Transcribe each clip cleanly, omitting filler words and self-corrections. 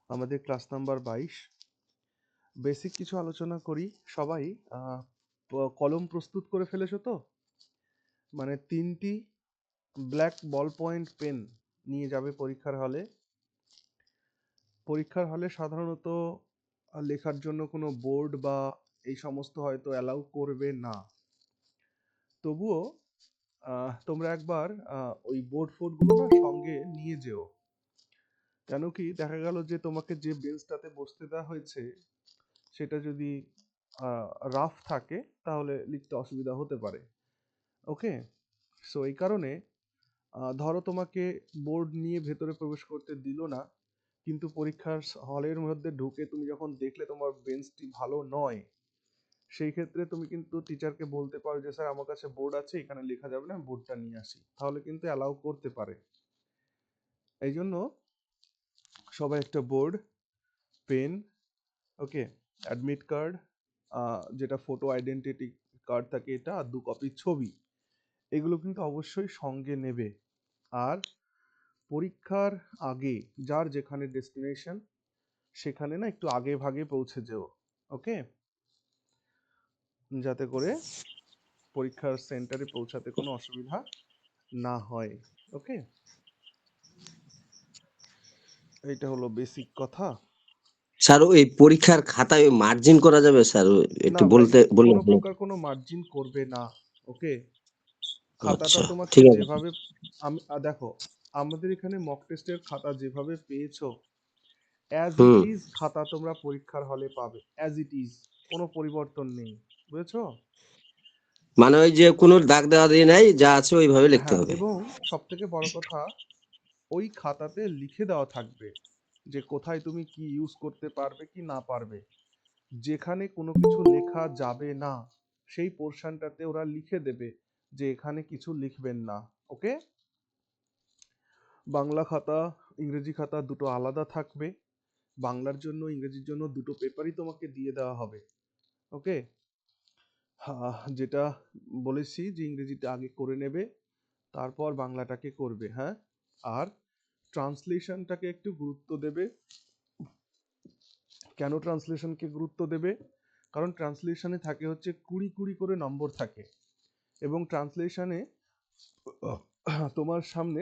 আমাদের class number 22। Basic কিছু আলোচনা করি। সবাই কলম প্রস্তুত করে ফেলেছো তো? মানে 3টি ব্ল্যাক বল পয়েন্ট পেন নিয়ে যাবে পরীক্ষার হলে। পরীক্ষার হলে সাধারণত লেখার জন্য কোনো বোর্ড বা এই সমস্ত হয়তো অ্যালাউ করবে না। তবুও তোমরা একবার ওই বোর্ড ফোর্ডগুলো না সঙ্গে নিয়ে যেও। কেন কি দেখা গেল যে তোমাকে যে বেঞ্চটাতে বসতে দেওয়া হয়েছে সেটা যদি রাফ থাকে তাহলে লিখতে অসুবিধা হতে পারে। ওকে, সো এই কারণে ধরো তোমাকে বোর্ড নিয়ে ভেতরে প্রবেশ করতে দিল না, কিন্তু পরীক্ষার হলের মধ্যে ঢুকে তুমি যখন দেখলে তোমার বেঞ্চটি ভালো নয়, সেই ক্ষেত্রে তুমি কিন্তু টিচারকে বলতে পারো যে স্যার আমার কাছে বোর্ড আছে, এখানে লেখা যাবে না, আমি বোর্ডটা নিয়ে আসি, তাহলে কিন্তু অ্যালাউ করতে পারে। এই জন্য সবাই একটা বোর্ড, পেন, ওকে, অ্যাডমিট কার্ড, যেটা ফটো আইডেন্টিটি কার্ড থাকে এটা, আর 2 কপি ছবি, এগুলো কিন্তু অবশ্যই সঙ্গে নেবে। আর পরীক্ষার আগে যার যেখানে ডেস্টিনেশন সেখানে না একটু আগে ভাগে পৌঁছে যেও। ওকে, যাতে করে পরীক্ষার সেন্টারে পৌঁছাতে কোনো অসুবিধা না হয়। ওকে, এইটা হলো বেসিক কথা। স্যার ওই পরীক্ষার খাতায় মার্জিন করা যাবে স্যার? না একটু ভাই, বললে কোনো ভালো। প্রকার কোনো মার্জিন করবে না। ওকে, খাতাটা আচ্ছা, তোমাকে ঠিক আছে। যেভাবে দেখো, আমাদের এখানে মক টেস্টের খাতা যেভাবে পেয়েছো অ্যাজ ইট হুম। ইজ খাতা তোমরা পরীক্ষার হলে পাবে, অ্যাজ ইট ইজ, কোনো পরিবর্তন নেই। বুঝেছো? মানে ওই যে কোনো দাগ দেওয়া দিয়ে নাই, যা আছে ওইভাবে লিখতে হ্যাঁ, হবে। এবং সব থেকে বড় কথা, ওই খাতাতে লিখে দেওয়া থাকবে যে কোথায় তুমি কি ইউজ করতে পারবে কি না পারবে। যেখানে কোনো কিছু লেখা যাবে না সেই পোর্শনটাতে ওরা লিখে দেবে যে এখানে কিছু লিখবেন না। ওকে, বাংলা খাতা ইংরেজি খাতা দুটো আলাদা থাকবে। বাংলার জন্য ইংরেজির জন্য দুটো পেপারই তোমাকে দিয়ে দেওয়া হবে। ওকে, যেটা বলেছি যে ইংরেজিটা আগে করে নেবে, তারপর বাংলাটাকে করবে। হ্যাঁ, আর ট্রান্সলেশনটাকে একটু গুরুত্ব দেবে। কেন ট্রান্সলেশনকে গুরুত্ব দেবে? কারণ ট্রান্সলেশনে থাকে হচ্ছে 20 করে নম্বর থাকে, এবং ট্রান্সলেশনে তোমার সামনে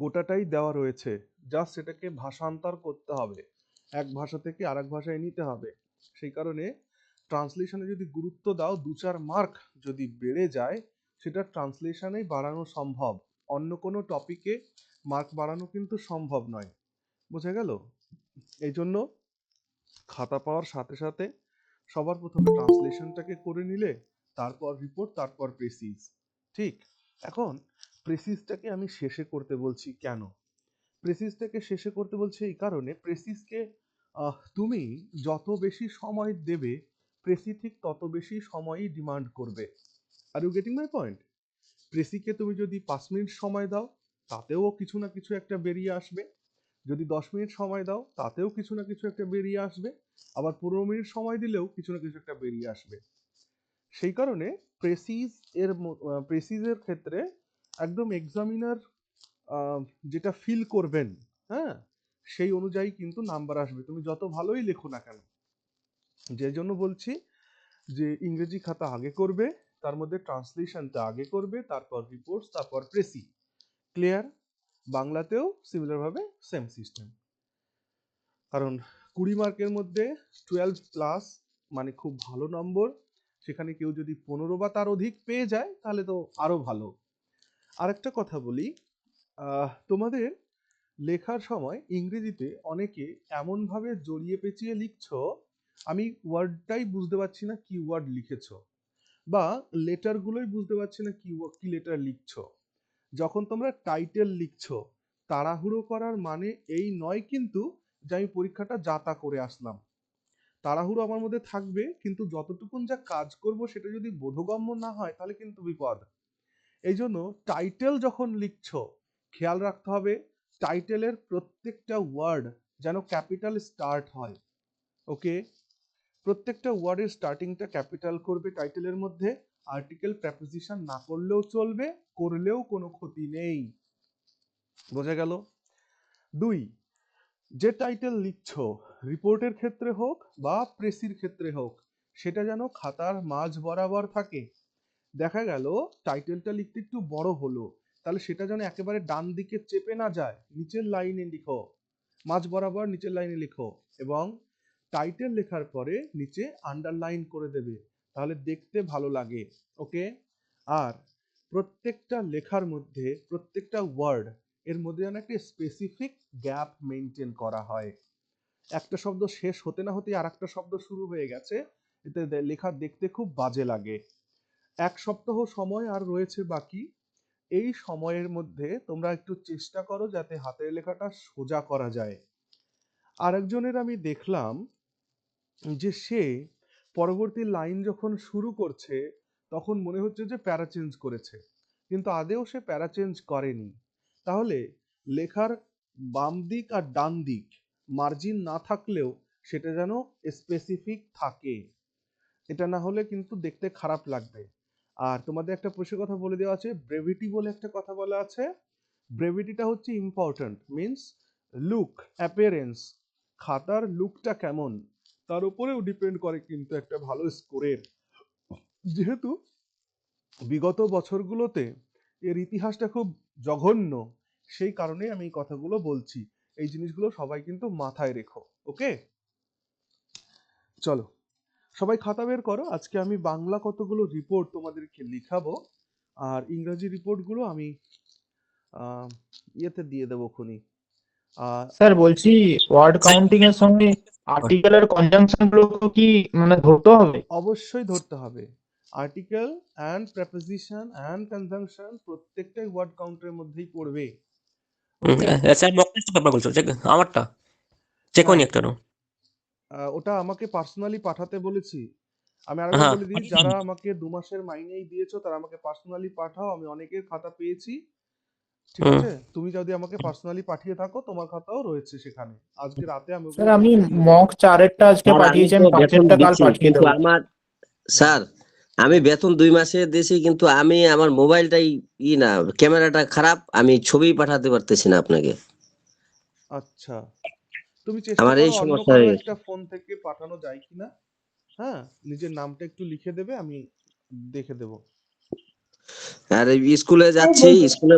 গোটাটাই দেওয়া রয়েছে, জাস্ট সেটাকে ভাষান্তর করতে হবে, এক ভাষা থেকে আরেক ভাষায় নিতে হবে। সেই কারণে ট্রান্সলেশনে যদি গুরুত্ব দাও, 2-4 মার্ক যদি বেড়ে যায়, সেটা ট্রান্সলেশনেই বাড়ানো সম্ভব, অন্য কোনো টপিকে মার্ক বাড়ানো কিন্তু সম্ভব নয়। বোঝা গেল? এই জন্য খাতা পাওয়ার সাথে সাথে সবার প্রথমে ট্রান্সলেশনটাকে করে নিলে, তারপর রিপোর্ট, তারপর প্রেসিজ। ঠিক, এখন প্রেসিজটাকে আমি শেষে করতে বলছি কেন? প্রেসিজটাকে শেষে করতে বলছি এই কারণে, প্রেসিজকে তুমি যত বেশি সময় দেবে, প্রেসি ঠিক তত বেশি সময়ই ডিমান্ড করবে। Are you getting my point? প্রেসিকে তুমি যদি 5 মিনিট সময় দাও, তাতেও কিছু না কিছু একটা বেরিয়ে আসবে। যদি 10 মিনিট সময় দাও, তাতেও কিছু না কিছু একটা বেরিয়ে আসবে। আবার 15 মিনিট সময় দিলেও কিছু না কিছু একটা বেরিয়ে আসবে। সেই কারণে প্রেসিজ প্রেসিজের ক্ষেত্রে একদম এক্সামিনার যেটা ফিল করবেন, হ্যাঁ, সেই অনুযায়ী কিন্তু নাম্বার আসবে, তুমি যত ভালোই লেখো না কেন। যে জন্য বলছি যে ইংরেজি খাতা আগে করবে, তার মধ্যে ট্রান্সলেশনটা আগে করবে, তারপর রিপোর্টস, তারপর প্রেসি। ক্লিয়ার? বাংলাতেও সিমিলার ভাবে সেম সিস্টেম। কারণ 20 মার্কের মধ্যে 12+ মানে খুব ভালো নম্বর। সেখানে কেউ যদি 15 বা তার অধিক পেয়ে যায় তাহলে তো আরো ভালো। আরেকটা কথা বলি, তোমাদের লেখার সময় ইংরেজিতে অনেকে এমন ভাবে জড়িয়ে পেঁচিয়ে লিখছো, আমি ওয়ার্ডটাই বুঝতে পারছি না কি ওয়ার্ড লিখেছো, বা লেটারগুলোই বুঝতে পারছি না কি লেটার লিখছো। যখন তোমরা টাইটেল লিখছো, তাড়াহুড়ো করার মানে এই নয় কিন্তু যে আমি পরীক্ষাটা যা তা করে আসলাম। তাড়াহুড়ো আমার মধ্যে থাকবে, কিন্তু যতটুকুন যা কাজ করব সেটা যদি বোধগম্য না হয় তাহলে কিন্তু বিপদ। এই জন্য টাইটেল যখন লিখছো, খেয়াল রাখতে হবে টাইটেলের প্রত্যেকটা ওয়ার্ড যেন ক্যাপিটাল স্টার্ট হয়। ওকে, প্রত্যেকটা ওয়ার্ডের স্টার্টিংটা ক্যাপিটাল করবে টাইটেলের মধ্যে। আর্টিকেল প্রেপোজিশন না করলেও চলবে, করলেও কোনো ক্ষতি নেই। বোঝা গেল? 2, যে টাইটেল লিখছো, রিপোর্টের ক্ষেত্রে হোক বা প্রেসির ক্ষেত্রে হোক, সেটা যেন খাতার মাঝ বরাবর থাকে। দেখা গেল টাইটেলটা লিখতে একটু বড় হলো, তাহলে সেটা যেন একেবারে ডান দিকে চেপে না যায়, নিচের লাইনে লিখো, মাঝ বরাবর নিচের লাইনে লিখো। এবং টাইটেল লেখার পরে নিচে আন্ডারলাইন করে দেবে, তাহলে দেখতে ভালো লাগে। ওকে। আর প্রত্যেকটা লেখার মধ্যে, প্রত্যেকটা ওয়ার্ড এর মধ্যে যেন একটা স্পেসিফিক গ্যাপ মেনটেন করা হয়। একটা শব্দ শেষ হতে না হতেই আর একটা শব্দ শুরু হয়ে গেছে, এতে লেখা দেখতে খুব বাজে লাগে। 1 সপ্তাহ সময় আর রয়েছে বাকি। এই সময়ের মধ্যে তোমরা একটু চেষ্টা করো যাতে হাতের লেখাটা সোজা করা যায়। আরেকজনের আমি দেখলাম যে সে পরবর্তী লাইন যখন শুরু করছে তখন মনে হচ্ছে যে প্যারা চেঞ্জ করেছে, কিন্তু আদেও সে প্যারা চেঞ্জ করেনি। তাহলে লেখার বাম দিক আর ডান দিক মার্জিন না থাকলেও সেটা যেন স্পেসিফিক থাকে, এটা না হলে কিন্তু দেখতে খারাপ লাগবে। আর তোমাদের একটা প্রশ্নের কথা বলে দেওয়া আছে, ব্রেভিটি বলে একটা কথা বলা আছে। ব্রেভিটিটা হচ্ছে ইম্পর্ট্যান্ট, মিন্স লুক, অ্যাপিয়ারেন্স, খাতার লুকটা কেমন তার উপরেও ডিপেন্ড করে কিন্তু একটা ভালো স্কোরের। যেহেতু বিগত বছরগুলোতে এর ইতিহাসটা খুব জঘন্য, সেই কারণে আমি এই কথাগুলো বলছি। এই জিনিসগুলো সবাই কিন্তু মাথায় রেখো। ওকে, চলো সবাই খাতা বের করো। আজকে আমি বাংলা কতগুলো রিপোর্ট তোমাদেরকে লিখাবো, আর ইংরাজি রিপোর্টগুলো আমি ইয়েতে দিয়ে দেবো খুনি। স্যার বলছি ওয়ার্ড কাউন্টিং এর সঙ্গে আর্টিকেলের কনজাংশন গুলো কি মানে ধরতে হবে? অবশ্যই ধরতে হবে। Article and preposition and conjunction প্রত্যেকটাই ওয়ার্ড কাউন্টের মধ্যেই পড়বে। ওকে। স্যার মক টেস্ট পেপার বলছো আমারটা চেক হ্যাঁ, হয়নি একটা। ওটা আমাকে পার্সোনালি পাঠাতে বলেছি। আমি আরেকবার হ্যাঁ বলে দিই, যারা আমাকে 2 মাসের মাইনেই দিয়েছো তারা আমাকে পার্সোনালি পাঠাও, আমি অনেকের খাতা পেয়েছি। ঠিক হুম। আছে, তুমি যদি আমাকে পার্সোনালি পাঠিয়ে থাকো তোমার খাতাও রয়েছে সেখানে, আজকে রাতে আমি স্যার ওগুলো আমি দেখে দিয়ে দেবো। মক 4-এরটা আজকে স্যার আমি পাঠিয়েছেন, তো বেতন 5-এরটা কাল দিচ্ছি পাঠিয়ে কিন্তু দেবো। আমার, হুম। স্যার আমি বেতন 2 মাসের দিয়েছি কিন্তু আমি আমার মোবাইলটাই না, ক্যামেরাটা খারাপ, আমি ছবি পাঠাতে পারতেছি না আপনাকে। আচ্ছা, তুমি চেষ্টা আমার করো এই অন্য সমস্যা কারো হয়ে গেছে। একটা ফোন থেকে পাঠানো যায় কিনা। হ্যাঁ, নিজের নামটা একটু লিখে দেবে, আমি দেখে দেবো। আর এই স্কুলে যাচ্ছি, স্কুলে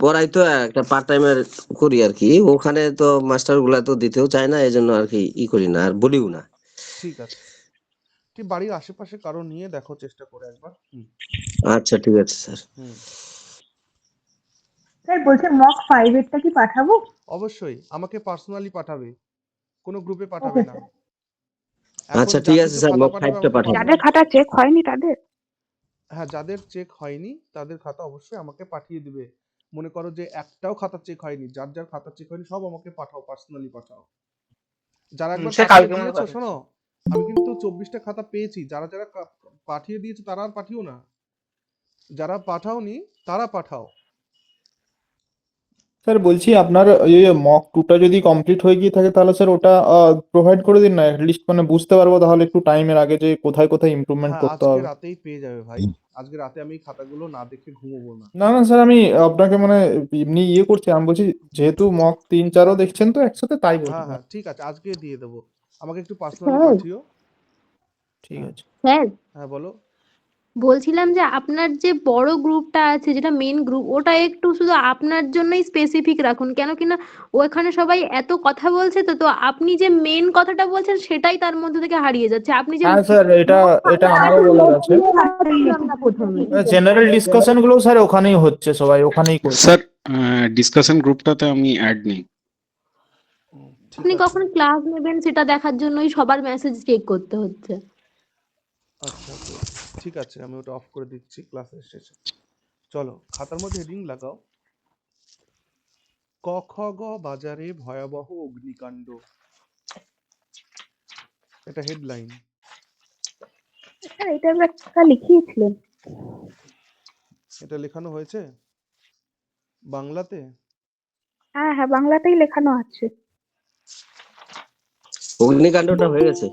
পড়াই তো, একটা পার্ট টাইমের করি আর কি, ওখানে তো মাস্টার গুলা তো দিতেও চায় না, এই জন্য আর কি করি না আর বলিও না। ঠিক আছে, ঠিক বাড়ির আশেপাশে কারো নিয়ে দেখো চেষ্টা করে একবার। হুম। আচ্ছা ঠিক আছে স্যার। হুম। স্যার বলছে মক 5-এরটা কি পাঠাবো? অবশ্যই আমাকে পার্সোনালি পাঠাবে, কোনো গ্রুপে পাঠাবে ওকে না। স্যার। এখন আচ্ছা যা ঠিক আছে কিছু স্যার, খাতা মক পাঠাবে 5টা আমাকে পাঠাবো। যাদের পার্সোনালি। খাতা চেক হয়নি তাদের? হ্যাঁ, যাদের চেক হয়নি তাদের খাতা অবশ্যই আমাকে পাঠিয়ে দিবে। মনে করো যে একটাও খাতা চেক হয়নি, যার যার খাতা চেক হয়নি সব আমাকে পাঠাও, পার্সোনালি পাঠাও। যারা একবার সে পাঠিয়ে কালকে মনে দিয়েছো, পাঠাচ্ছি। শোনো, আমি কিন্তু 24টা খাতা পেয়েছি। যারা যারা পাঠিয়ে দিয়েছো তারা আর পাঠিও না, যারা পাঠাওনি তারা পাঠাও। স্যার বলছি আপনার ওই মক 2টা যদি কমপ্লিট হয়ে গিয়ে থাকে তাহলে স্যার ওটা প্রোভাইড করে দিন না, লিস্ট মানে বুঝতে পারবো তাহলে একটু টাইমের আগে যে কোথায় কোথায় ইমপ্রুভমেন্ট হ্যাঁ, করতে আজকে হবে। রাতেই পেয়ে যাবে ভাই। আজকে রাতে আমি এই খাতাগুলো না দেখে ঘুমোবো না। না না স্যার, আমি আপনাকে মানে এমনি করছি, আমি বলছি যেহেতু মক 3-4ও দেখছেন তো একসাথে, তাই বলছি। হ্যাঁ হ্যাঁ, ঠিক আছে, আজকে দিয়ে দেবো। আমাকে একটু পার্সোনালি স্যার পাঠিও। ঠিক হ্যাঁ আছে। স্যার হ্যাঁ, বলো। বলছিলাম যে আপনার যে বড় গ্রুপটা আছে যেটা মেন গ্রুপ, ওটা একটু শুধু আপনার জন্যই স্পেসিফিক রাখুন, কেন কিনা ওখানে সবাই এত কথা বলছে, তো তো আপনি যে মেন কথাটা বলছেন সেটাই তার মধ্যে থেকে হারিয়ে যাচ্ছে। আপনি যে হ্যাঁ স্যার, এটা এটা আমারও বলার আছে। প্রথমে জেনারেল ডিসকাশন গুলো স্যার ওখানেই হচ্ছে, সবাই ওখানেই করছে। স্যার ডিসকাশন গ্রুপটাতে আমি অ্যাড নেই। ঠিক আপনি আছে। কখন ক্লাস নেবেন সেটা দেখার জন্যই সবার মেসেজ চেক করতে হচ্ছে। আচ্ছা, তো ঠিক আছে, আমি ওটা অফ করে দিচ্ছি ক্লাসের শেষে। চলো খাতার মধ্যে হেডিং লাগাও, ক খ গ বাজারে ভয়াবহ অগ্নিকাণ্ড। এটা হেডলাইন। স্যার এটা একটা লিখিয়েছিলেন। এটা লেখানো হয়েছে বাংলাতে। হ্যাঁ হ্যাঁ, বাংলাতেই লেখানো আছে। অগ্নিকাণ্ডটা হয়ে গেছে।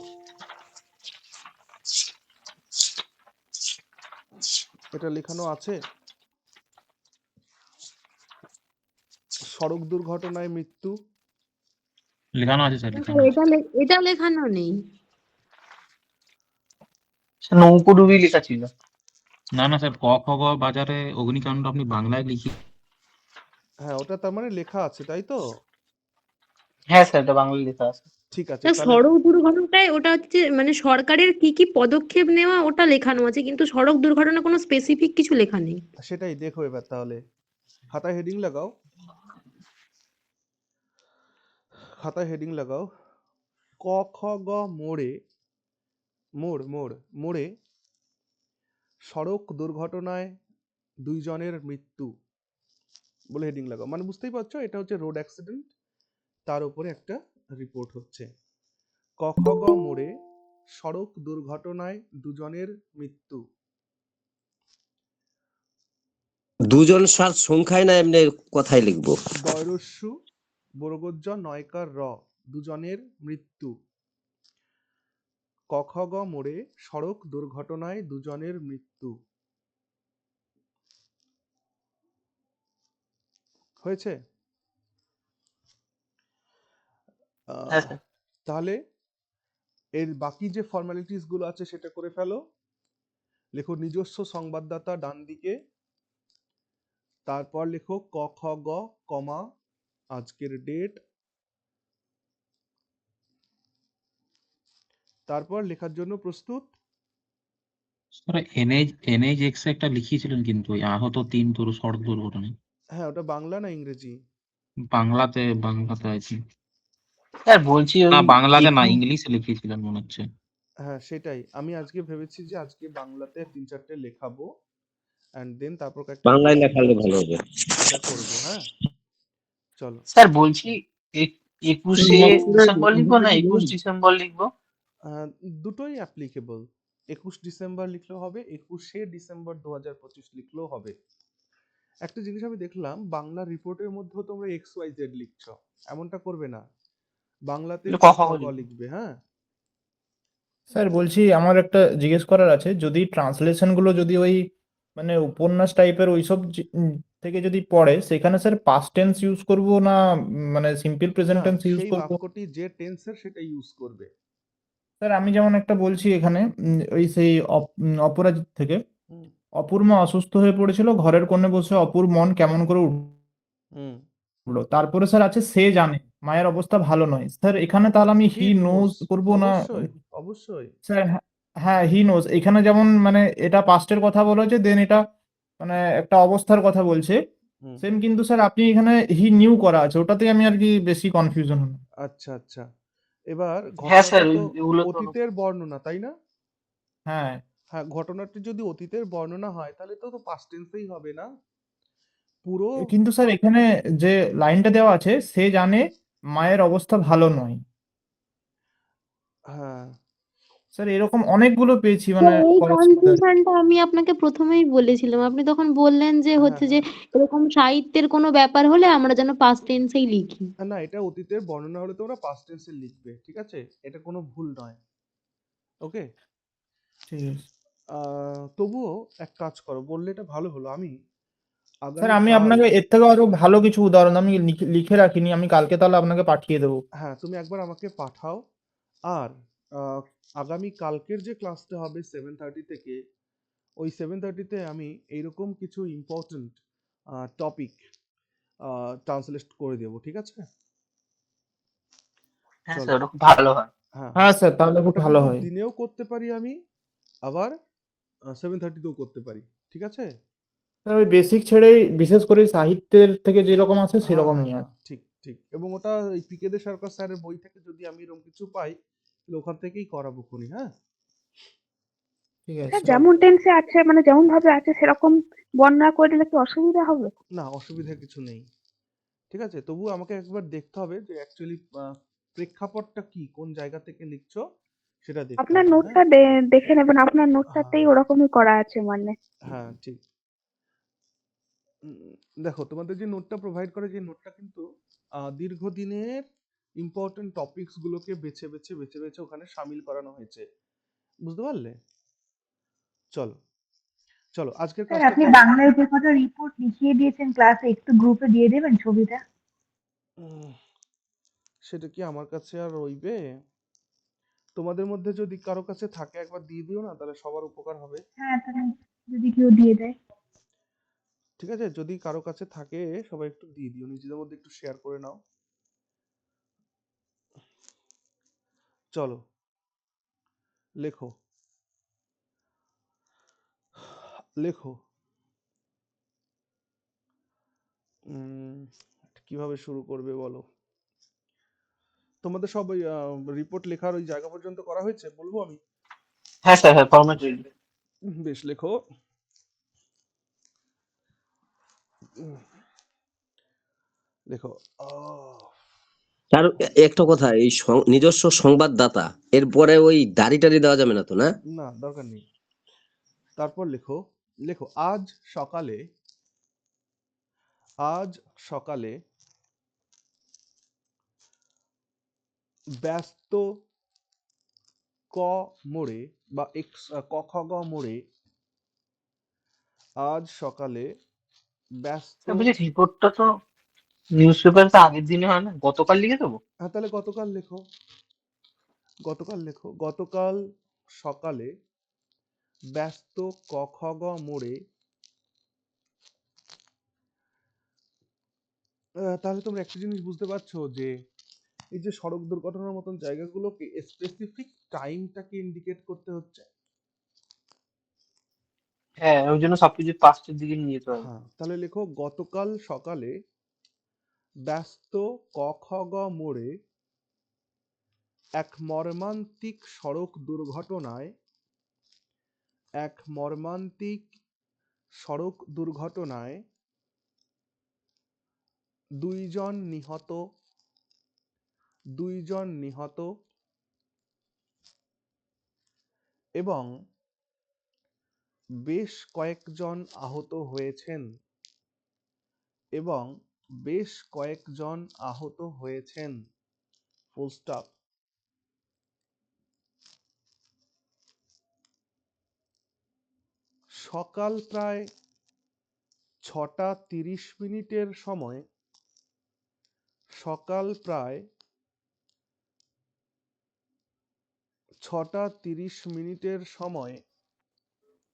এটা লেখানো আছে, সড়ক দুর্ঘটনায় মৃত্যু, লেখানো আছে স্যার, স্যার লেখানো আছে। এটা লেখানো নেই। নৌকোডুবি লেখা ছিল। না না স্যার, ক খ গ বাজারে অগ্নিকাণ্ড আপনি বাংলায় লিখি। হ্যাঁ, ওটা তার মানে লেখা আছে, তাই তো? হ্যাঁ স্যার, এটা বাংলা লেখা আছে। ঠিক আছে, স্যার তাহলে সড়ক দুর্ঘটনায় ওটা হচ্ছে মানে সরকারের কি কি পদক্ষেপ নেওয়া ওটা লেখানো আছে, কিন্তু সড়ক দুর্ঘটনা কোনো স্পেসিফিক কিছু লেখা নেই। সেটাই দেখো এবার। তাহলে খাতায় হেডিং লাগাও, খাতায় হেডিং লাগাও। ক খ গ মোড়ে, মোড়ে সড়ক দুর্ঘটনায় 2 জনের মৃত্যু বলে হেডিং লাগাও। মানে বুঝতেই পারছো এটা হচ্ছে রোড অ্যাক্সিডেন্ট, তার উপরে একটা রিপোর্ট হচ্ছে। ক খ গ মোড়ে সড়ক দুর্ঘটনায় 2 জনের মৃত্যু। দুজন সার সংখ্যায় না এমনি কথাই লিখবো? দয়রস্যু বর্গজ নয়কার র, 2 জনের মৃত্যু। ক খ গ মোড়ে সড়ক দুর্ঘটনায় 2 জনের মৃত্যু। হয়েছে? হ্যাঁ স্যার। তাহলে এর বাকি যে ফর্মালিটিস গুলো আছে সেটা করে ফেলো। লেখো নিজস্ব সংবাদদাতা ডান দিকে, তারপর লেখো ক খ গ কমা আজকের ডেট, তারপর লেখার জন্য প্রস্তুত। স্যার NHX একটা লিখিয়েছিলেন কিন্তু ওই আহত 3 সড়ক দুর্ঘটনায়। হ্যাঁ, ওটা বাংলা না ইংরেজি? বাংলাতে আছে। স্যার বলছি না ওই বাংলাতে না, একটু ইংলিশে লিখিয়েছিলেন মনে হচ্ছে। হ্যাঁ সেটাই, আমি আজকে ভেবেছি যে আজকে বাংলাতে 3-4টে লেখাবো, অ্যান্ড দেন তারপর একটা বাংলায় টপিক লেখালে ভালো হবে। এটা করবো। হ্যাঁ, চলো। স্যার বলছি 21শে ডিসেম্বর লিখবো না 21 ডিসেম্বর লিখবো? দুটোই অ্যাপ্লিকেবল। 21 ডিসেম্বর লিখলেও হবে, 21শে ডিসেম্বর 2025 লিখলেও হবে। একটা জিনিস আমি দেখলাম, বাংলা রিপোর্টের মধ্যেও তোমরা XYZ লিখছো, এমনটা করবে না। বাংলাতে এটা ক ক খ খ গ গ লিখবো। লিখবে। হ্যাঁ, স্যার বলছি আমার একটা জিজ্ঞেস করার আছে, যদি ট্রান্সলেশন গুলো যদি ওই মানে উপন্যাস টাইপের ওইসব থেকে যদি পড়ে, সেখানে স্যার পাস্ট টেন্স ইউজ করব না মানে সিম্পল প্রেজেন্ট না, টেন্স ইউজ সেই করব? বাক্যটি যে টেন্সের সেটা ইউজ করবে। স্যার আমি যেমন একটা বলছি এখানে, ওই সেই অপরাজিত থেকে, হুম অপুর মা অসুস্থ হয়ে পড়েছিল, ঘরের কোণে বসে অপুর মন কেমন করে হুম উঠলো। তারপরে স্যার আছে সে জানে মায়ের অবস্থা ভালো নয়। স্যার এখানে তাহলে আমি হি হি নোজ নোজ, করব না? অবশ্যই অবশ্যই। স্যার হ্যাঁ হি নোজ, এখানে যেমন মানে এটা পাস্টের কথা বলেছে, দেন এটা মানে একটা অবস্থার কথা বলছে হুম সেম, কিন্তু স্যার আপনি এখানে হি নিউ করা আছে, ওটাতে আমি আর কি বেশি কনফিউশন হলাম। আচ্ছা আচ্ছা, এবার হ্যাঁ স্যার, ঘটনাটা তো এগুলো তো অতীতের বর্ণনা, তাই না? হ্যাঁ হ্যাঁ, ঘটনাটি যদি অতীতের বর্ণনা হয় তাহলে তো তো পাস্ট টেন্সেই হবে না পুরো। কিন্তু স্যার এখানে যে লাইনটা দেওয়া আছে, সে জানে মায়ের অবস্থা ভালো নয়, হ্যাঁ স্যার এরকম অনেকগুলো পেয়েছি তো মানে এই করেক্ট। কনফিউশনটা আমি আপনাকে প্রথমেই বলেছিলাম, আপনি তখন বললেন যে হ্যাঁ হচ্ছে যে হ্যাঁ, এরকম সাহিত্যের কোনো ব্যাপার হলে আমরা যেন পাস্ট টেন্সেই লিখি। না এটা অতীতের বর্ণনা হলে তোমরা পাস্ট টেন্সে লিখবে, ঠিক আছে? এটা কোনো ভুল নয়। ওকে, ঠিক আছে তবুও এক কাজ করো, বললে এটা ভালো হলো। আমি স্যার, আগামী আমি কাল, আপনাকে এর থেকে আরো ভালো কিছু উদাহরণ আমি লিখে রাখিনি, আমি কালকে তাহলে আপনাকে পাঠিয়ে দেবো। হ্যাঁ তুমি একবার আমাকে পাঠাও। আর আহ, আগামী কালকের যে ক্লাসটা হবে 7:30 থেকে, ওই 7:30-তে আমি এইরকম কিছু ইম্পর্টেন্ট টপিক ট্রান্সলেট করে দেবো, ঠিক আছে? হ্যাঁ চলো। স্যার, ওটা খুব ভালো হয়। হ্যাঁ হ্যাঁ হ্যাঁ, স্যার, তাহলে খুব ওটা ভালো কিন্তু হয়। দিনেও করতে পারি আমি, আবার 7:30-তেও করতে পারি, ঠিক আছে? স্যার ওই বেসিক ছেড়েই বিশেষ করে সাহিত্যের থেকে যেরকম আছে হ্যাঁ সেরকম হ্যাঁ নিয়ে হ্যাঁ, আসে। ঠিক ঠিক। এবং ওটা ওই পিকেদে সরকার স্যারের বই থেকে যদি আমি এরকম কিছু পাই তাহলে ওখান থেকেই করাবো খুনি। হ্যাঁ, ঠিক আছে স্যার স্যার। চলো। যেমন টেন্সে আছে মানে যেমন ভাবে আছে সেরকম বর্ণনা করে দিলে কি অসুবিধা হবে? না, অসুবিধা কিছু নেই, ঠিক আছে? তবু আমাকে একবার দেখতে হবে যে অ্যাকচুয়ালি প্রেক্ষাপটটা কি, কোন জায়গা থেকে লিখছো সেটা দেখতে আপনার হবে। হ্যাঁ নোটটা দেখে নেবেন, আপনার হ্যাঁ নোটটাতেই ওরকমই করা আছে মানে। হ্যাঁ, ঠিক। দেখো তোমাদের যে নোটটা প্রোভাইড করে, যে নোটটা কিন্তু দীর্ঘদিনের ইম্পর্টেন্ট টপিকস গুলোকে বেছে বেছে বেছে বেছে ওখানে সামিল করানো হয়েছে, বুঝতে পারলে? চলো চলো, আজকের স্যার কাজটা আপনি করি। বাংলায় যে কটা রিপোর্ট লিখিয়ে দিয়েছেন ক্লাসে, একটু গ্রুপে দিয়ে দেবেন ছবিটা। উম, সেটা কি আমার কাছে আর রইবে? তোমাদের মধ্যে যদি কারো কাছে থাকে একবার দিয়ে দিও না, তাহলে সবার উপকার হবে। হ্যাঁ, তাহলে যদি কেউ দিয়ে দেয়। ঠিক আছে, যদি কারো কাছে থাকে সবাই একটু দিয়ে দিও, নিজেদের মধ্যে একটু শেয়ার করে নাও। চলো লেখো লেখো। কিভাবে শুরু করবে বলো? তোমাদের সব ওই রিপোর্ট লেখার ওই জায়গা পর্যন্ত করা হয়েছে বলবো আমি? হ্যাঁ স্যার, হ্যাঁ ফরম্যাট রেডি। বেশ, লেখো। লেখো। আর একটা কথা, এই নিজস্ব সংবাদদাতা, এরপরে ওই দাড়ি টাড়ি দেওয়া যাবে না তো, না? না, দরকার নেই। তারপর লেখো। লেখো আজ সকালে ব্যস্ত ক মোড়ে বা ক খ গ মোড়ে, আজ সকালে ব্যস্ত। বলছি রিপোর্টটা তো নিউজ পেপারে তো আগের দিনে হয় না, গতকাল লিখে দেবো? হ্যাঁ, তাহলে গতকাল লেখো। গতকাল সকালে ব্যস্ত ক খ গ মোড়ে। তাহলে তোমরা একটা জিনিস বুঝতে পারছো যে এই যে সড়ক দুর্ঘটনার মতন জায়গাগুলোকে স্পেসিফিক টাইমটাকে ইন্ডিকেট করতে হচ্ছে। হ্যাঁ, ওই জন্য সবকিছু 5টার দিকে নিয়ে যেতে হবে। হ্যাঁ, তাহলে লেখো গতকাল সকালে ব্যস্ত ক খ গ মোড়ে এক মর্মান্তিক সড়ক দুর্ঘটনায় দুইজন নিহত এবং বেশ কয়েকজন আহত হয়েছেন। Full stop. সকাল প্রায় 6:30 সময়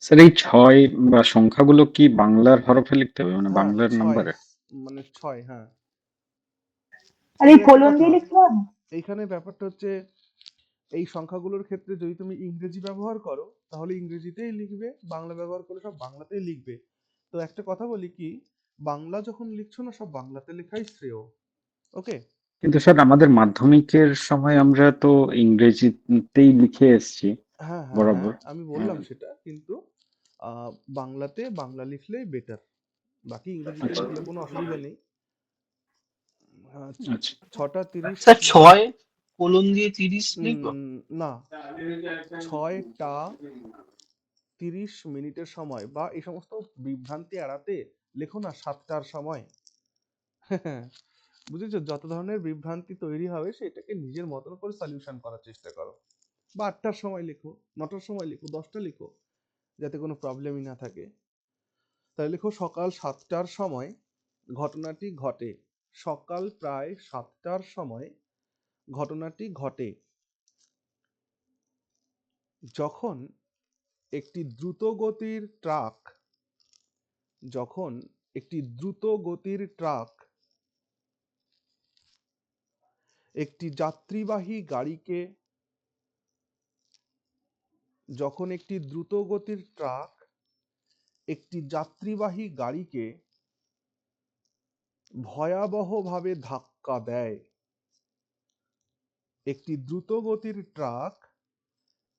স্যার এই 6 বা সংখ্যাগুলো কি বাংলার হরফে লিখতে হবে, মানে হ্যাঁ, বাংলার 6 নাম্বারে? মানে 6, হ্যাঁ। আর এই তবে একটা কোলন কথা, দিয়ে লিখতে হবে? এইখানে ব্যাপারটা হচ্ছে এই সংখ্যাগুলোর ক্ষেত্রে যদি তুমি ইংরেজি ব্যবহার করো তাহলে ইংরেজিতেই লিখবে, বাংলা ব্যবহার করলে সব বাংলাতেই লিখবে। তো একটা কথা বলি কি, বাংলা যখন লিখছো না সব বাংলাতে লেখাই শ্রেয়। ওকে? কিন্তু স্যার আমাদের মাধ্যমিকের সময় আমরা তো ইংরেজিতেই লিখে এসেছি হ্যাঁ, হ্যাঁ, হ্যাঁ, বরাবর। আমি হ্যাঁ, বললাম সেটা, কিন্তু বাংলাতে বাংলা লিখলেই বেটার, বাকি ইংরেজিতে আচ্ছা লিখলে কোনো অসুবিধা নেই। আচ্ছা। 6:30। স্যার 6 কোলন দিয়ে 30 লিখবো? না, 6:30 সময়, বা এই সমস্ত বিভ্রান্তি এড়াতে লেখো না 7টার সময়। বুঝেছো? যত ধরনের বিভ্রান্তি তৈরি হবে সেটাকে নিজের মতন করে সলিউশন করার চেষ্টা করো। বা 8টার সময় লেখো, 9টার সময় লেখো, 10টা লেখো, যাতে কোনো প্রবলেমই না থাকে। তাই লেখো সকাল 7টার সময় ঘটনাটি ঘটে। সকাল প্রায় 7টার সময় ঘটনাটি ঘটে যখন একটি দ্রুতগতির ট্রাক একটি যাত্রীবাহী গাড়িকে ভয়াবহভাবে ধাক্কা দেয়। একটি দ্রুতগতির ট্রাক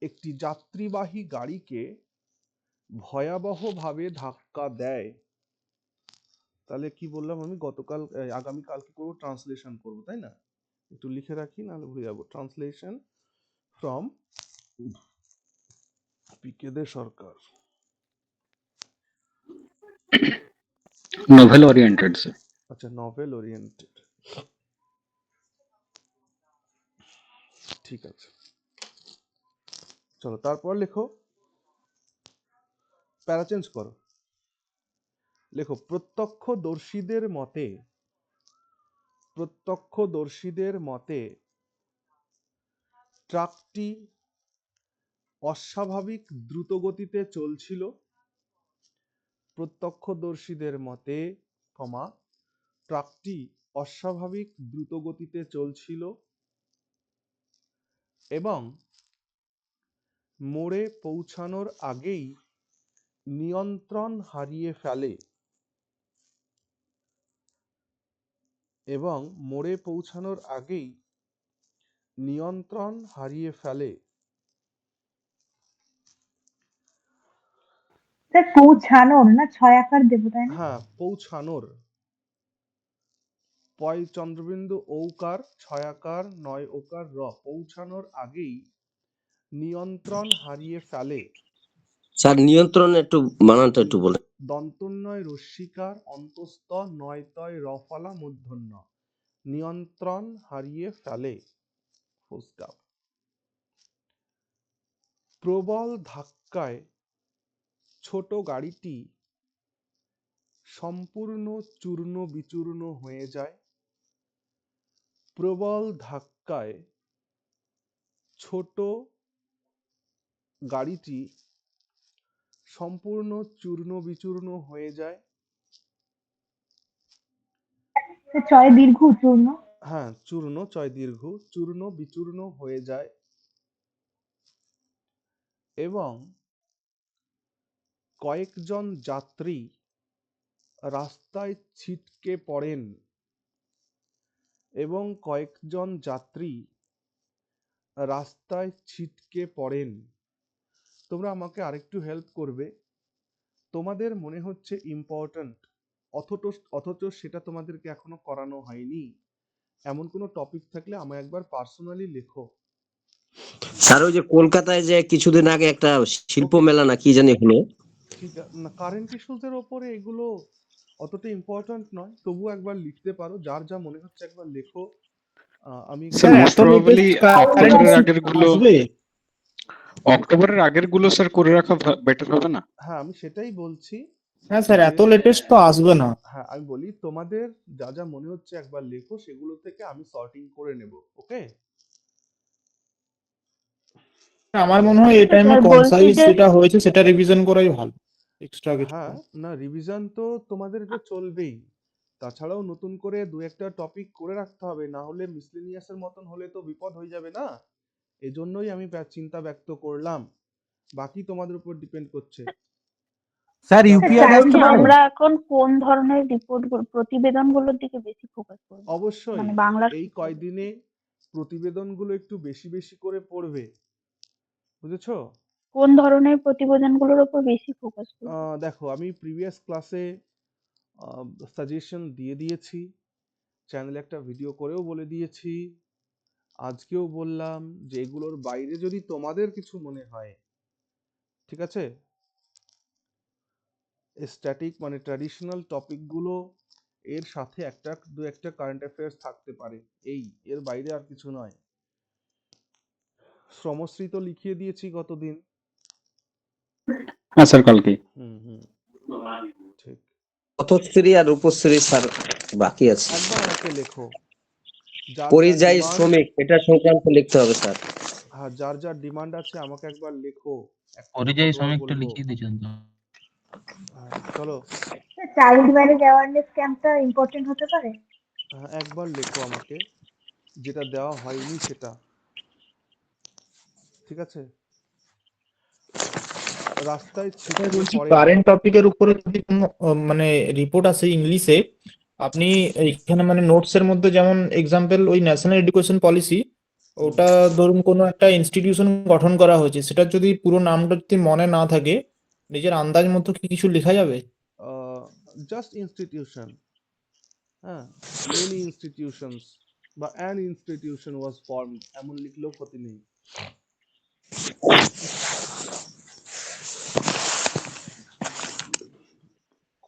একটি যাত্রীবাহী গাড়িকে ভয়াবহভাবে ধাক্কা দেয়। তাহলে কি বললাম আমি? আগামীকালকে করবো, ট্রান্সলেশন করবো, তাই না? একটু লিখে রাখি, নাহলে ভুলে যাবো। Translation from PK De Sarkar. Novel oriented sir. আচ্ছা, নভেল ওরিয়েন্টেড, ঠিক আছে। চলো তারপর লেখো, প্যারা চেঞ্জ করো। লেখো প্রত্যক্ষদর্শীদের মতে প্রত্যক্ষদর্শীদের মতে ট্রাকটি অস্বাভাবিক দ্রুতগতিতে চলছিল। প্রত্যক্ষদর্শীদের মতে ট্রাকটি অস্বাভাবিক দ্রুতগতিতে চলছিল এবং মোড়ে পৌঁছানোর আগেই নিয়ন্ত্রণ হারিয়ে ফেলে স্যার পৌঁছানোর না 6 আকার দেবো তাই না? হ্যাঁ, পৌঁছানোর পয় চন্দ্রবিন্দু ঔকার 6 আকার 9 ওকার র, পৌঁছানোর আগেই নিয়ন্ত্রণ হারিয়ে ফেলে। স্যার নিয়ন্ত্রণ একটু বানানটা একটু বলে। দন্তন্বয় রস্যিকার অন্তস্থ নয়তয় রফলা মূর্ধন্য, নিয়ন্ত্রণ হারিয়ে ফেলে। Full stop. প্রবল ধাক্কায় ছোট গাড়িটি সম্পূর্ণ চূর্ণ বিচূর্ণ হয়ে যায়। প্রবল ধাক্কায় ছোট গাড়িটি সম্পূর্ণ চূর্ণ বিচূর্ণ হয়ে যায়। স্যার চয় দীর্ঘ চূর্ণ। হ্যাঁ, চূর্ণ চয় দীর্ঘ, চূর্ণ বিচূর্ণ হয়ে যায় এবং কয়েকজন যাত্রী রাস্তায় ছিটকে পড়েন তোমরা আমাকে আরেকটু হেল্প করবে। তোমাদের মনে হচ্ছে ইম্পর্ট্যান্ট অথচ সেটা তোমাদেরকে এখনো করানো হয়নি, এমন কোনো টপিক থাকলে আমায় একবার পার্সোনালি লেখো। স্যার ওই যে কলকাতায় যে কিছুদিন আগে একটা শিল্প Okay. মেলা না কি জানি হলো, ঠিক আছে, না কারেন্ট ইস্যুসের ওপরে এগুলো অতটা ইম্পর্ট্যান্ট নয়, তবু একবার লিখতে পারো, যার যা মনে হচ্ছে একবার লেখো। আমি স্যার স্যার মোস্ট এত প্রবাবলি লেটেস্ট কারেন্ট অক্টোবরের আগের গুলো স্যার করে রাখা বেটার হবে না? হ্যাঁ, আমি সেটাই বলছি। হ্যাঁ স্যার যে এত লেটেস্ট তো আসবে না। হ্যাঁ, আমি বলি তোমাদের যা যা মনে হচ্ছে একবার লেখো, সেগুলো থেকে আমি সর্টিং করে নেব। ওকে? আমার মনে হয় এই টাইমে স্যার বলছি কনসাইজ যে যেটা হয়েছে সেটা রিভিশন করাই ভালো, এক্সট্রা কিছু হ্যাঁ, না। না রিভিশন তো তোমাদের এটা চলবেই, তাছাড়াও নতুন করে দু একটা টপিক করে রাখতে হবে, না হলে মিসলেনিয়াসের মতন হলে তো বিপদ হয়ে যাবে না। এজন্যই আমি চিন্তা ব্যক্ত করলাম, বাকি তোমাদের উপর ডিপেন্ড করছে। স্যার যা- ইউপিআই স্যার আসতে পারে? আমরা এখন কোন ধরনের প্রতিবেদনগুলোর দিকে বেশি ফোকাস করব? অবশ্যই মানে বাংলার এই ক্ষেত্রে কয়দিনে প্রতিবেদনগুলো একটু বেশি বেশি করে পড়বে, বুঝেছো? কোন ধরনের প্রতিবেদনগুলোর উপর বেশি ফোকাস করব? দেখো, আমি প্রিভিয়াস ক্লাসে সাজেশন দিয়ে দিয়েছি, চ্যানেলে একটা ভিডিও করেও বলে দিয়েছি, আজকেও বললাম যে এগুলোর বাইরে যদি তোমাদের কিছু মনে হয়, ঠিক আছে, স্ট্যাটিক মানে ট্র্যাডিশনাল টপিকগুলো এর সাথে দু একটা কারেন্ট অ্যাফেয়ার্স থাকতে পারে, এর বাইরে আর কিছু নয়। শ্রমশ্রী তো লিখিয়ে দিয়েছি গতদিন। হ্যাঁ স্যার কালকে। ঠিক, পথশ্রী আর রূপশ্রী স্যার বাকি আছে। একবার আমাকে লেখো, যার যার পরিযায়ী ডিমান্ড, শ্রমিক এটা সংক্রান্ত লিখতে হবে স্যার। হ্যাঁ, যার যার ডিমান্ড আছে আমাকে একবার লেখো, একটা পরিযায়ী কতবার শ্রমিকটা বলবো। লিখিয়ে দিয়েছেন তো। চলো, চাইল্ড ম্যারেজ অ্যাওয়ারনেস ক্যাম্পটা ইম্পর্টেন্ট হতে পারে। একবার লেখো আমাকে, যেটা দেওয়া হয়নি সেটা, ঠিক আছে? রাস্তায় ছিটকে বলছি পড়েন। কারেন্ট টপিকের উপরে যদি কোনো মানে রিপোর্ট আসে ইংলিশে, আপনি এইখানে মানে নোটস এর মধ্যে যেমন এক্সাম্পল ওই ন্যাশনাল এডুকেশন পলিসি, ওটা ধরুন কোনো একটা ইনস্টিটিউশন গঠন করা হয়েছে, সেটা যদি পুরো নামটা যদি মনে না থাকে, নিজের আন্দাজ মতো কি কিছু লেখা যাবে? জাস্ট ইনস্টিটিউশন, হ্যাঁ, মেনি ইনস্টিটিউশনস বা অ্যান ইনস্টিটিউশন ওয়াজ ফর্মড, এমন লিখলেও ক্ষতি নেই।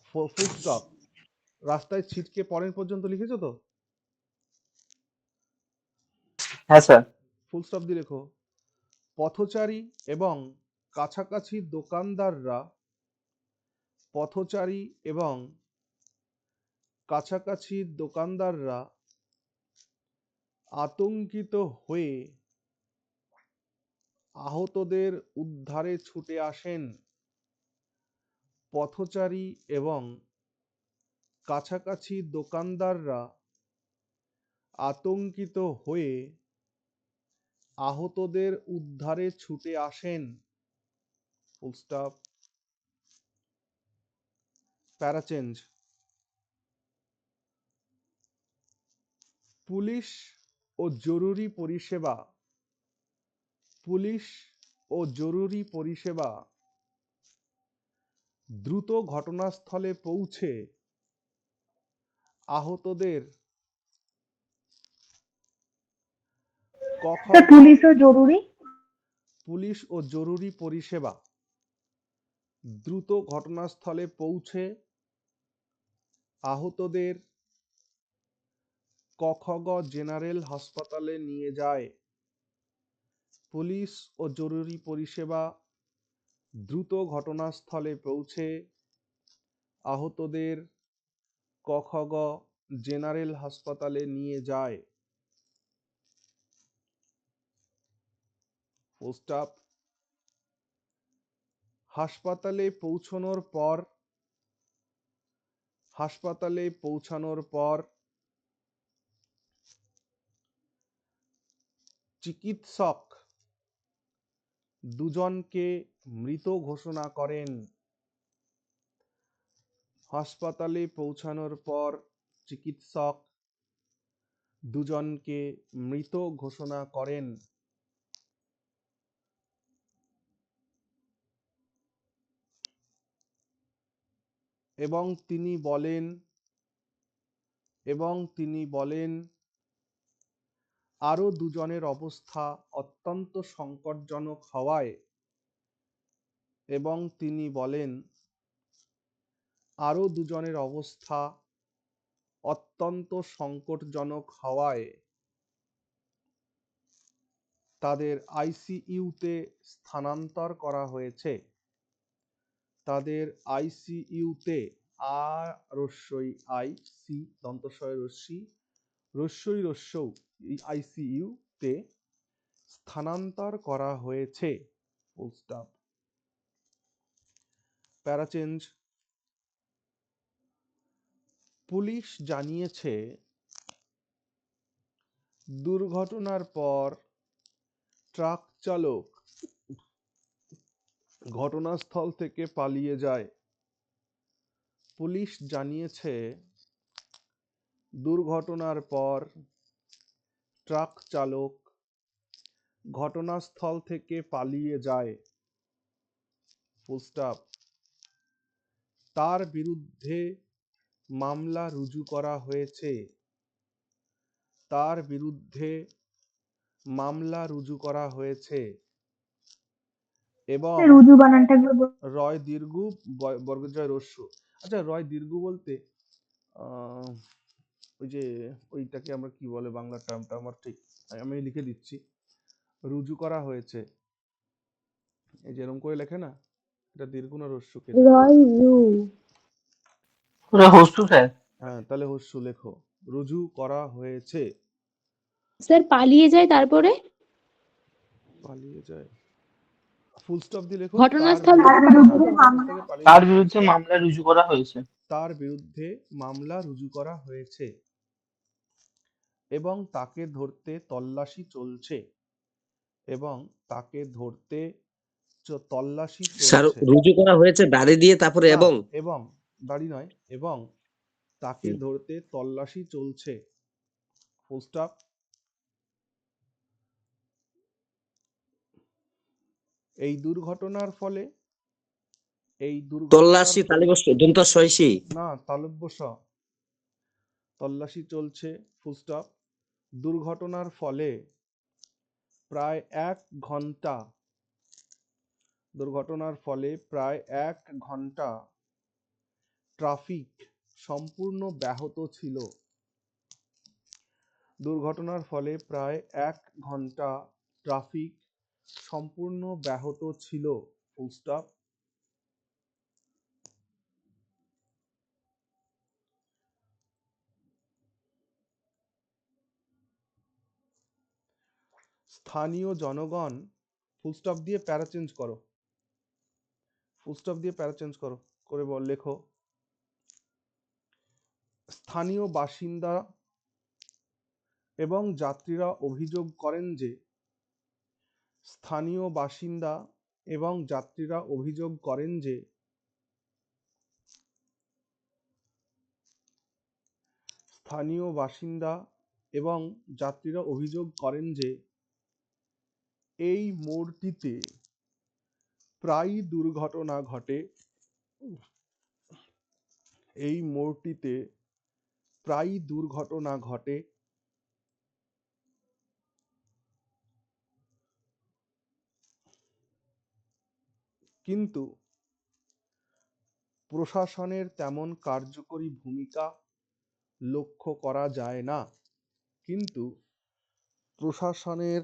Full stop. রাস্তায় ছিটকে পড়েন পর্যন্ত লিখেছো তো? হ্যাঁ স্যার। ফুল স্টপ দিয়ে লেখো, পথচারী এবং কাছাকাছি দোকানদাররা পথচারী এবং কাছাকাছি দোকানদাররা আতঙ্কিত হয়ে আহতদের উদ্ধারে ছুটে আসেন পথচারী এবং কাছাকাছি দোকানদাররা। আতঙ্কিত হয়ে আহতদের উদ্ধারে ছুটে আসেন। Full stop. প্যারাচেঞ্জ। পুলিশ ও জরুরি পরিষেবা। পুলিশ ও জরুরি পরিষেবা দ্রুত ঘটনাস্থলে পৌঁছে আহতদের স্যার পুলিশ ও জরুরি পুলিশ ও জরুরি পরিষেবা দ্রুত ঘটনাস্থলে পৌঁছে আহতদের কখগ জেনারেল হাসপাতালে নিয়ে যায়। পুলিশ ও জরুরি পরিষেবা দ্রুত ঘটনাস্থলে পৌঁছে আহতদের কখগ জেনারেল হাসপাতালে নিয়ে যায়। Full stop. হাসপাতালে পৌঁছানোর পর চিকিৎসক দুজনকে মৃত ঘোষণা করেন। হাসপাতালে পৌঁছানোর পর চিকিৎসক দুজনকে মৃত ঘোষণা করেন। এবং তিনি বলেন আরো দুজনের অবস্থা অত্যন্ত সংকটজনক হওয়ায় তাদের আইসিইউতে স্থানান্তর করা হয়েছে। আইসিইউতে স্থানান্তর করা হয়েছে। ফুল স্টপ। প্যারাচেঞ্জ। পুলিশ জানিয়েছে দুর্ঘটনার পর ট্রাক চালক ঘটনাস্থল থেকে পালিয়ে যায়। পুলিশ জানিয়েছে দুর্ঘটনার পর ট্রাক চালক ঘটনাস্থল থেকে পালিয়ে যায়। Full stop. তার বিরুদ্ধে মামলা রুজু করা হয়েছে। এবং রুজু বানানটা একবার রয় দীর্ঘ বর্গজয় রস্য। আচ্ছা, রয় দীর্ঘ বলতে ওই যে ওইটাকে আমরা কি বলে, বাংলা টার্মটা আমার ঠিক আমি লিখে দিচ্ছি। রুজু করা হয়েছে, এই যেরকম করে লেখে না, এটা দীর্ঘ না রস্য কে? ওরা হস্টু স্যার। হ্যাঁ, তাহলে হস্যু লেখো। রুজু করা হয়েছে। স্যার পালিয়ে যায় তারপরে পালিয়ে যায়, ফুল স্টপ দিয়ে লেখো। ঘটনাস্থল তার বিরুদ্ধে মামলা তার বিরুদ্ধে মামলা রুজু করা হয়েছে। তার বিরুদ্ধে মামলা রুজু করা হয়েছে এবং তাকে ধরতে তল্লাশি চলছে। স্যার রুজু করা হয়েছে দাড়ি দিয়ে, তারপরে এবং এবং দাড়ি নয়, এবং তাকে ধরতে তল্লাশি চলছে। Full stop. এই দুর্ঘটনার ফলে তল্লাশি তালিবস্ত দন্ত সহিসী না, তালব্য স, তল্লাশি চলছে। Full stop. দুর্ঘটনার ফলে প্রায় 1 ঘন্টা ট্রাফিক সম্পূর্ণ ব্যাহত ছিল। দুর্ঘটনার ফলে প্রায় 1 ঘন্টা ট্রাফিক সম্পূর্ণ ব্যাহত ছিল। Full stop. স্থানীয় জনগণ, ফুল স্টপ দিয়ে প্যারা চেঞ্জ করো, ফুল স্টপ দিয়ে প্যারা চেঞ্জ করো, করে লেখো স্থানীয় বাসিন্দা এবং যাত্রীরা অভিযোগ করেন যে, স্থানীয় বাসিন্দা এবং যাত্রীরা অভিযোগ করেন যে স্থানীয় বাসিন্দা এবং যাত্রীরা অভিযোগ করেন যে এই মোড়টিতে প্রায়ই দুর্ঘটনা ঘটে, এই মোড়টিতে প্রায়ই দুর্ঘটনা ঘটে, কিন্তু প্রশাসনের তেমন কার্যকরী ভূমিকা লক্ষ্য করা যায় না, কিন্তু প্রশাসনের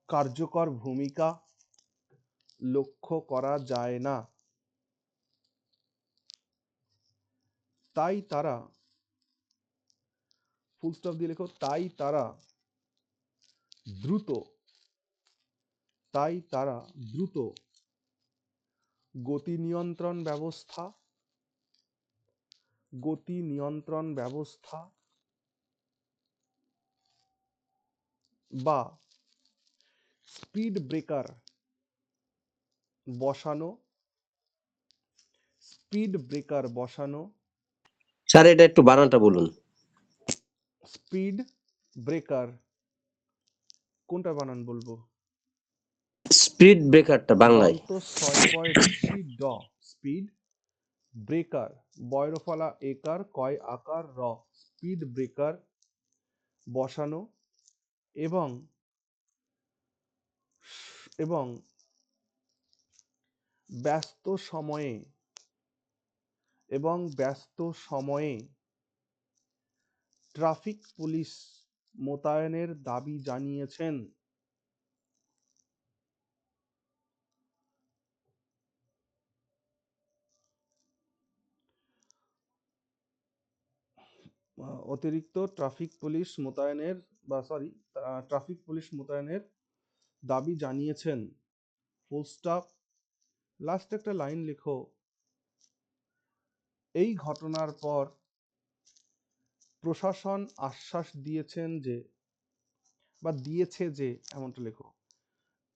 কার্যকর ভূমিকা লক্ষ্য করা যায় না, তাই তারা, ফুল স্টপ দিয়ে লেখো, তাই তারা দ্রুত, তাই তারা দ্রুত গতি নিয়ন্ত্রণ ব্যবস্থা, গতি নিয়ন্ত্রণ ব্যবস্থা বা স্পিড ব্রেকার বসানো, স্পিড ব্রেকার বসানো, স্যার এটা একটু বানানটা বলুন। স্পিড ব্রেকার কোনটা বানান বলবো? স্পিড ব্রেকারটা বাংলায়। দন্ত ছয় বয় রস্যি ড, স্পিড ব্রেকার, বয়র ফলা একার কয় আকার র, স্পিড ব্রেকার বসানো এবং এবং ব্যস্ত সময়ে, এবং ব্যস্ত সময়ে ট্রাফিক পুলিশ মোতায়েনের দাবি জানিয়েছেন। অতিরিক্ত ট্রাফিক পুলিশ মোতায়েনের ট্রাফিক পুলিশ মোতায়েনের দাবি জানিয়েছেন, ফুল স্টপ, লাস্ট একটা লাইন লেখো, এই ঘটনার পর প্রশাসন আশ্বাস দিয়েছেন যে, বা দিয়েছে যে, এমনটা লেখো,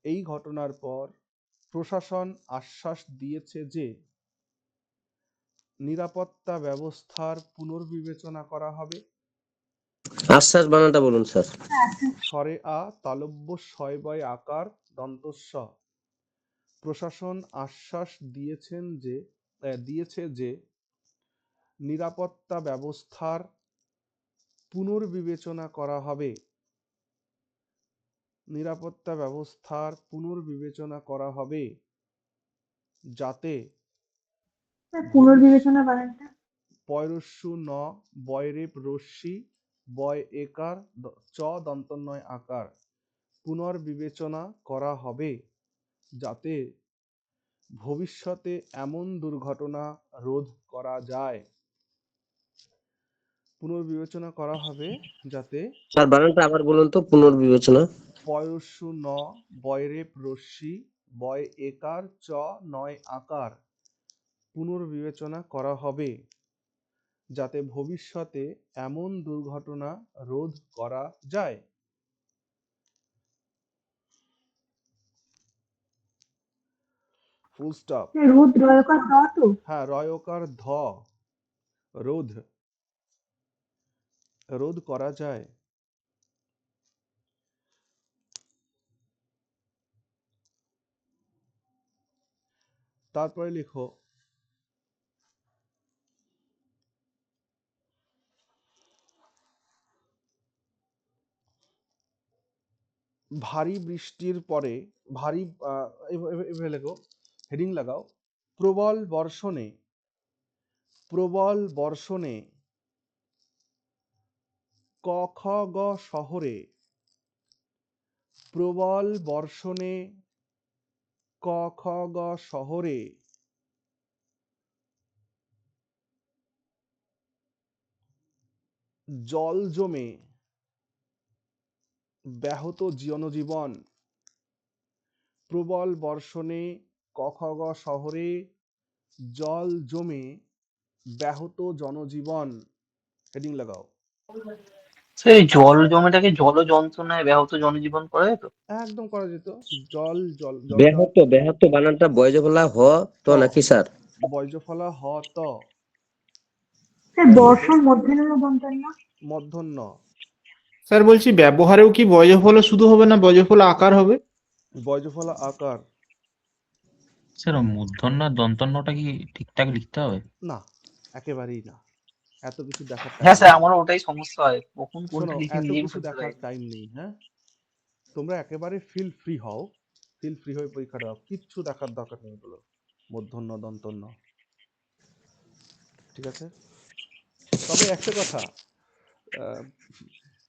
এই ঘটনার পর প্রশাসন আশ্বাস দিয়েছে যে নিরাপত্তা ব্যবস্থার পুনর্বিবেচনা করা হবে। আশ্বাস বানানটা বলুন স্যার। স্বরে আ তালব্য ছয় বয় আকার দন্তস্ব, প্রশাসন আশ্বাস দিয়েছে যে নিরাপত্তা ব্যবস্থার পুনর্বিবেচনা করা হবে, নিরাপত্তা ব্যবস্থার পুনর্বিবেচনা করা হবে, যাতে পুনর্বিবেচনা বানানটা পয়রস্যু ন বয়রেপ রস্যি বয় একার চ দন্তন্বয় আকার, পুনর্বিবেচনা করা হবে যাতে ভবিষ্যতে এমন দুর্ঘটনা রোধ করা যায়, পুনর্বিবেচনা করা হবে যাতে, স্যার বানানটা আবার বলুন তো, পুনর্বিবেচনা। পয়রস্যু ন বয়রেপ রস্যি বয় একার চ নয় আকার, পুনর্বিবেচনা করা হবে যাতে ভবিষ্যতে এমন দুর্ঘটনা রোধ করা যায়। Full stop. রোদ রয়কার দ তো? হ্যাঁ, রয়কার ধ, রোধ, রোধ করা যায়। তারপরে লিখো ভারী বৃষ্টির পরে, ভারী এভাবে লেখো, হেডিং লাগাও, প্রবল বর্ষণে, প্রবল বর্ষণে ক খ গ শহরে, প্রবল বর্ষণে ক খ গ শহরে জল জমে, ব্যাহত জনজীবন, প্রবল বর্ষণে ক-খ-গ শহরে জল জমে ব্যাহত জনজীবন। হেডিং লাগাও। স্যার এই জল জমেটাকে জল যন্ত্রণায় ব্যাহত জনজীবন করা যেত? একদম করা যেত। জল জল জলটা ব্যাহত ব্যাহত বানানটা বয়জ বলা হ তো নাকি স্যার? বৈজফলা হ ত স্যার ব্যাহত বর্ষণ মধ্যাহ্ন দন্তন্য। মধ্যাহ্ন স্যার বলছি ব্যবহারেও কি বয়জফল শুধু হবে না বয়জফল আকার হবে? বৈজফলা আকার। স্যার মূর্ধন্য আর দন্তন্যটা কি ঠিকঠাক লিখতে হবে? না, একেবারেই না। এত কিছু দেখার টাইম হ্যাঁ স্যার, নেই। আমারও ওটাই সমস্যা হয়, কখন কোনটা শোনো, লিখে এত নিজেই কিছু বুঝতে দেখার পারি না। টাইম নেই। হ্যাঁ, তোমরা একেবারে ফিল ফ্রি হও, ফিল ফ্রি হয়ে পরীক্ষা দাও, কিচ্ছু দেখার দরকার নেই এগুলো। মূর্ধন্য দন্তন্য, ঠিক আছে? তবে একটা কথা,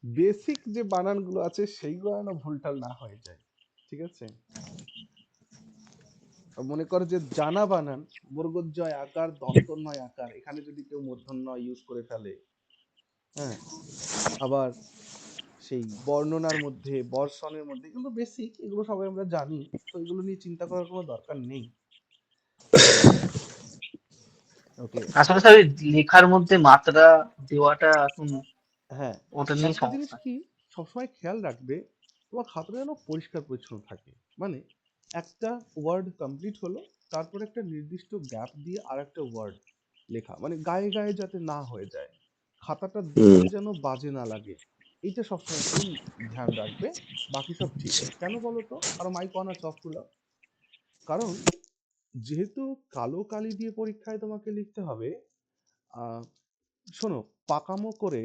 বেসিক যে বানানগুলো আছে সেইগুলো যেন ভুলটাল না হয়ে যায়, ঠিক আছে? মনে করো যে জানা বানান বর্গোজ্জয় আকার দন্তন্বয় আকার, এখানে যদি কেউ মূর্ধন্য ইউজ করে ফেলে, হ্যাঁ, আবার সেই বর্ণনার মধ্যে বর্ষণের মধ্যে, এগুলো বেসিক, এগুলো সবাই আমরা জানি, তো এগুলো নিয়ে চিন্তা করার কোনো দরকার নেই। ওকে, আসলে স্যার ওই লেখার মধ্যে মাত্রা দেওয়াটা এখন হ্যাঁ, ওটা নিয়ে একটা জিনিস সমস্যা। কি সবসময় খেয়াল রাখবে, তোমার খাতাটা যেন পরিষ্কার পরিচ্ছন্ন থাকে। মানে একটা ওয়ার্ড কমপ্লিট হলো, তারপর একটা নির্দিষ্ট গ্যাপ দিয়ে আর একটা ওয়ার্ড লেখা, মানে গায়ে গায়ে যাতে না হয়ে যায়, খাতাটা দেখতে যেন বাজে না লাগে, এইটা সবসময় একটু ধ্যান রাখবে। বাকি সব ঠিক। কেন বলো তো? আর মাইক অন আছে অফ করলাম। কারণ যেহেতু কালো কালি দিয়ে পরীক্ষায় তোমাকে লিখতে হবে, আহ, শোনো, পাকামো করে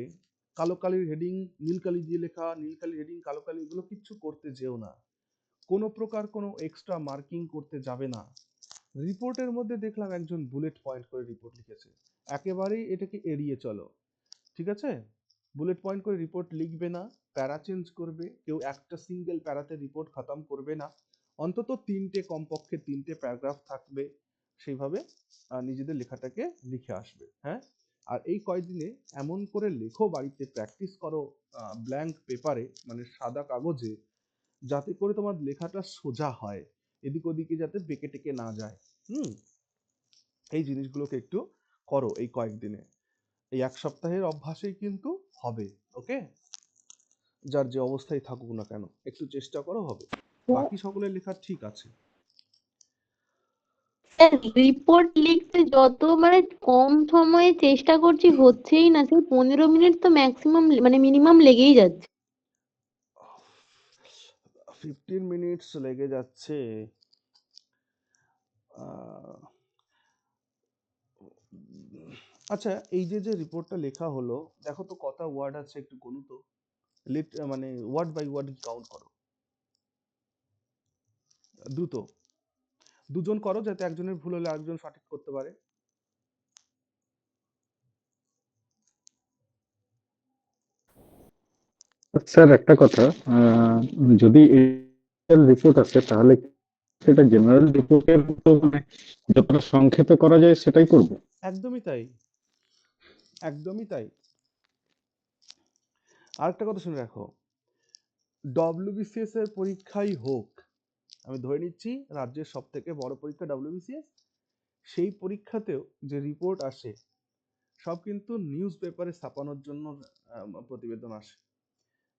কালো কালির হেডিং নীল কালি দিয়ে লেখা, নীল কালির হেডিং কালো কালি, এগুলো কিচ্ছু করতে যেও না। কোনো প্রকার কোনো এক্সট্রা মার্কিং করতে যাবে না। রিপোর্টের মধ্যে দেখলাম একজন বুলেট পয়েন্ট করে রিপোর্ট লিখেছে, একেবারেই এটাকে এড়িয়ে চলো, ঠিক আছে? বুলেট পয়েন্ট করে রিপোর্ট লিখবে না, প্যারা চেঞ্জ করবে, কেউ একটা সিঙ্গেল প্যারাতে রিপোর্ট খতম করবে না, অন্তত কমপক্ষে 3টে প্যারাগ্রাফ থাকবে, সেইভাবে নিজেদের লেখাটাকে লিখে আসবে। হ্যাঁ, আর এই কয়দিনে এমন করে লেখো, বাড়িতে প্র্যাকটিস করো ব্ল্যাঙ্ক পেপারে, মানে সাদা কাগজে, যাতে করে তোমার লেখাটা সোজা হয়, এদিক ওদিকে যাতে বেঁকে টেকে না যায়। এই জিনিসগুলোকে একটু করো এই কয়েকদিনে, এই এক সপ্তাহের অভ্যাসেই কিন্তু হবে। ওকে, যার যে অবস্থায় থাকুক না কেন একটু চেষ্টা করো, হবে। বাকি সকলের লেখা ঠিক আছে। রিপোর্ট লিখতে যত মানে কম সময়ে চেষ্টা করছি, হচ্ছেই না। সেই 15 মিনিট তো ম্যাক্সিমাম মানে মিনিমাম লেগেই যাচ্ছে। 15 মিনিটস লেগে যাচ্ছে। আহ, আচ্ছা, এই যে যে রিপোর্টটা লেখা হলো, দেখো তো কটা ওয়ার্ড আছে, একটু গুনো তো, মানে ওয়ার্ড বাই ওয়ার্ড কাউন্ট করো দ্রুত। দুজন করো, যাতে একজনের ভুল হলে আরেকজন সঠিক করতে পারে। স্যার একটা কথা, যদি রিপোর্ট আছে তাহলে সেটা জেনারেল রিপোর্টের মতো মানে যতটা সংক্ষেপে করা যায় সেটাই করব। একদমই তাই, একদমই তাই। আরেকটা কথা শুনে রাখো, ডব্লিউবিসিএস এর পরীক্ষাই হোক, আমি ধরে নিচ্ছি রাজ্যের সব থেকে বড় পরীক্ষা ডব্লিউবিসিএস, সেই পরীক্ষাতেও যে রিপোর্ট আসে সব কিন্তু নিউজ পেপারে ছাপানোর জন্য প্রতিবেদন আসে।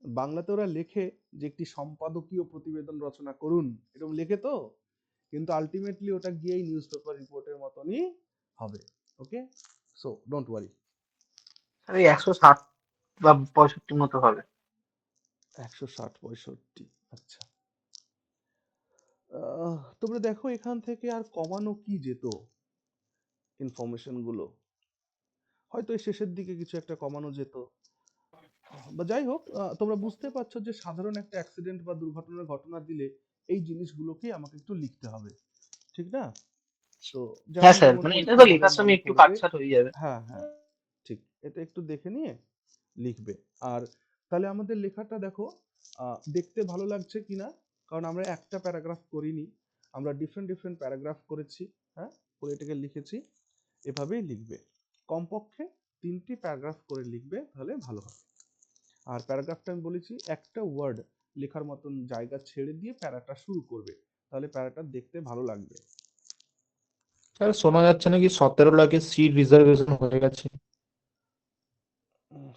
বাংলাতে ওরা লেখে যে একটি সম্পাদকীয় প্রতিবেদন রচনা করুন, এরকম লেখে তো, কিন্তু আলটিমেটলি ওটা গিয়েই নিউজ পেপার রিপোর্টের মতনই হবে। ওকে, সো ডোন্ট ওয়ারি। স্যার এই 160 বা 65 মতো হবে। 160-65, আচ্ছা। তোমরা দেখো এখান থেকে আর কমানো কি যেত, ইনফরমেশন গুলো হয়তো এই শেষের দিকে কিছু একটা কমানো যেত, বা যাই হোক, তোমরা বুঝতে পারছো যে সাধারণ একটা অ্যাক্সিডেন্ট বা দুর্ঘটনার ঘটনা দিলে এই জিনিসগুলোকে আমাকে একটু লিখতে হবে, ঠিক না? তো হ্যাঁ যেমন স্যার, যেমন মানে এটা পরীক্ষা তো হলে লেখার মনে সময় একটু পড়বে। কাটছাট হয়ে যাবে। হ্যাঁ হ্যাঁ, ঠিক, এটা একটু দেখে নিয়ে লিখবে। আর তাহলে আমাদের লেখাটা দেখো, দেখতে ভালো লাগছে কিনা, কারণ আমরা একটা প্যারাগ্রাফ করিনি, আমরা ডিফারেন্ট ডিফারেন্ট প্যারাগ্রাফ করেছি। হ্যাঁ, করে এটাকে লিখেছি, এভাবেই লিখবে, কমপক্ষে 3টি প্যারাগ্রাফ করে লিখবে, তাহলে ভালো হবে। আর প্যারাগ্রাফটা আমি বলেছি একটা ওয়ার্ড লেখার মতন জায়গা ছেড়ে দিয়ে প্যারাটা শুরু করবে, তাহলে প্যারাটা দেখতে ভালো লাগবে। স্যার শোনা যাচ্ছে নাকি 17 লাখের সিট রিজার্ভেশন হয়ে গেছে।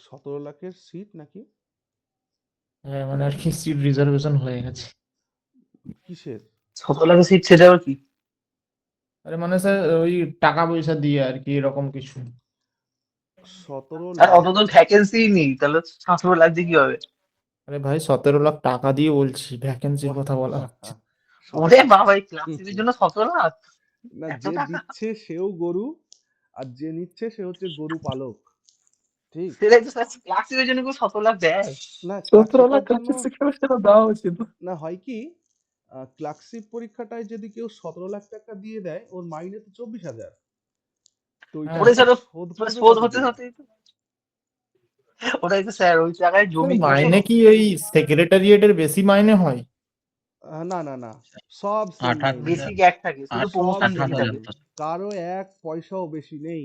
17 লাখের সিট নাকি? হ্যাঁ মানে আর কি সিট রিজার্ভেশন হয়ে গেছে। কিসের? 17 লাখ সিট সেটা আবার কি? আরে মানে স্যার ওই টাকা পয়সা দিয়ে আর কি এরকম কিছু। 17 আর লাখ? অত তো ভ্যাকেন্সি নেই, তাহলে 17 লাখ দিয়ে কি হবে? আরে ভাই 17 লাখ টাকা দিয়ে বলছি, ভ্যাকেন্সির ওহ, কথা বলা হচ্ছে। ওরে বাবা, এই ক্লাসিকের জন্য 17 লাখ? না, এত যে টাকা? দিচ্ছে সেও গরু, আর যে নিচ্ছে সে হচ্ছে গরু পালক। ঠিক সেটাই তো স্যার, ক্লাসিকের জন্য কেউ 17 লাখ দেয়? না, 17 লাখ ক্লার্কশিপের জন্য সেটা দেওয়া উচিত। না, হয় কি, ক্লার্কশিপ পরীক্ষাটায় যদি কেউ 17 লাখ টাকা দিয়ে দেয়, ওর মাইনে তো 24,000, তো ওই হ্যাঁ ওরে টাকাটা স্যার, শোধ করবে শোধ কত হতে দিয়ে? হতে ওটাই তো স্যার, ওই টাকায় স্যার জমি কিনে। মাইনে কি ওই সেক্রেটারিয়েটের বেশি মাইনে হয়? না না না, সব সেম 28,000 মাইনে, বেসিক এক থাকে, শুধু সব প্রমোশন সেম বেশি 28,000 থাকে। মাইনে, কারো এক পয়সাও বেশি নেই।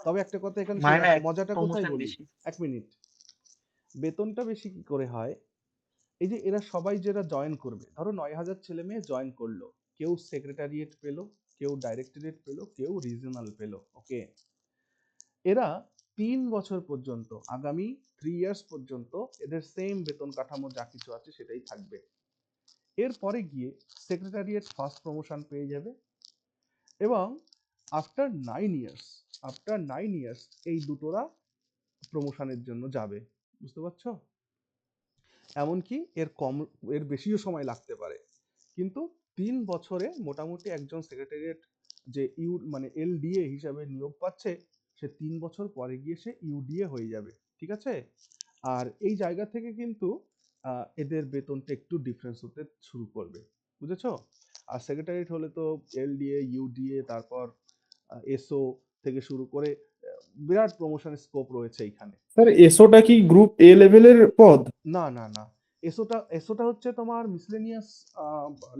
তবে একটা কথা এখানে মাইনে এক, মজাটা কোথায় প্রমোশন বলি, বেশি। 1 মিনিট। বেতনটা বেশি কি করে হয়? এই যে এরা সবাই যারা জয়েন করবে, ধরো 9,000 ছেলে মেয়ে জয়েন করলো, কেউ সেক্রেটারিয়েট পেলো, কেউ ডাইরেক্টরেট পেলো, কেউ রিজনাল পেলো, ওকে। এরা 3 বছর পর্যন্ত, আগামী 3 ইয়ার্স পর্যন্ত এদের সেম বেতন কাঠামো যা কিছু আছে সেটাই থাকবে। এরপরে গিয়ে সেক্রেটারিয়েট ফার্স্ট প্রমোশন পেয়ে যাবে, এবং আফটার 9 ইয়ার্স এই দুটোরা প্রমোশনের জন্য যাবে। বুঝতে পারছো? এমনকি এর বেশিও সময় লাগতে পারে, কিন্তু 3 বছরে মোটামুটি একজন সেক্রেটারিয়েট যে মানে এলডিএ হিসাবে নিয়োগ পাচ্ছে, সে 3 বছর পরে গিয়ে সে ইউডিএ হয়ে যাবে। ঠিক আছে? আর এই জায়গা থেকে কিন্তু এদের বেতনটা একটু ডিফারেন্স হতে শুরু করবে। বুঝেছো? আর সেক্রেটারিয়েট হলে তো এলডিএ, ইউডিএ, তারপর এসও থেকে শুরু করে বিরাট প্রমোশনের স্কোপ রয়েছে এইখানে। স্যার এসওটা কি গ্রুপ এ লেভেলের পদ? না না না, এসওটা হচ্ছে তোমার মিসলেনিয়াস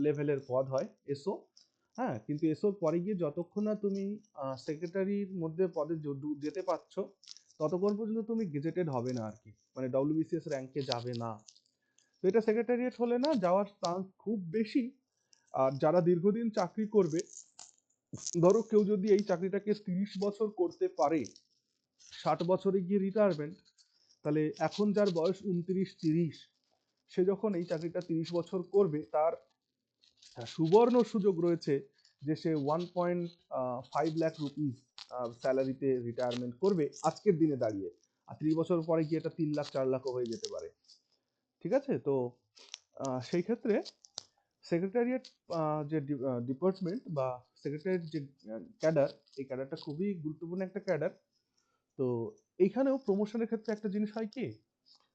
লেভেলের পদ হয় এসও। হ্যাঁ, কিন্তু এসওর পরে গিয়ে যতক্ষণ না তুমি সেক্রেটারির মধ্যে পদে যেতে পারছো, ততক্ষণ পর্যন্ত তুমি গেজেটেড হবে না আর কি, মানে ডব্লিউবিসিএস র্যাঙ্কে যাবে না। তো এটা সেক্রেটারিয়েট হলে না যাওয়ার চান্স খুব বেশি। আর যারা দীর্ঘদিন চাকরি করবে, ধরো কেউ যদি এই চাকরিটাকে 30 বছর করতে পারে, 60 বছরে গিয়ে রিটায়ারমেন্ট, তাহলে এখন যার বয়স 29-30, সে যখন এই চাকরিটা 30 বছর করবে, তার সুবর্ণ সুযোগ রয়েছে যে সে 1.5 লাখ রুপিস স্যালারিতে রিটায়ারমেন্ট করবে আজকের দিনে দাঁড়িয়ে। আর 30 বছর পরে গিয়ে এটা 3 লাখ 4 লাখও হয়ে যেতে পারে। ঠিক আছে? তো সেই ক্ষেত্রে সেক্রেটারিয়েট যে ডিপার্টমেন্ট বা সেক্রেটারিয়েট যে ক্যাডার, এই ক্যাডারটা খুবই গুরুত্বপূর্ণ একটা ক্যাডার। তো এইখানেও প্রমোশনের ক্ষেত্রে একটা জিনিস হয় কি,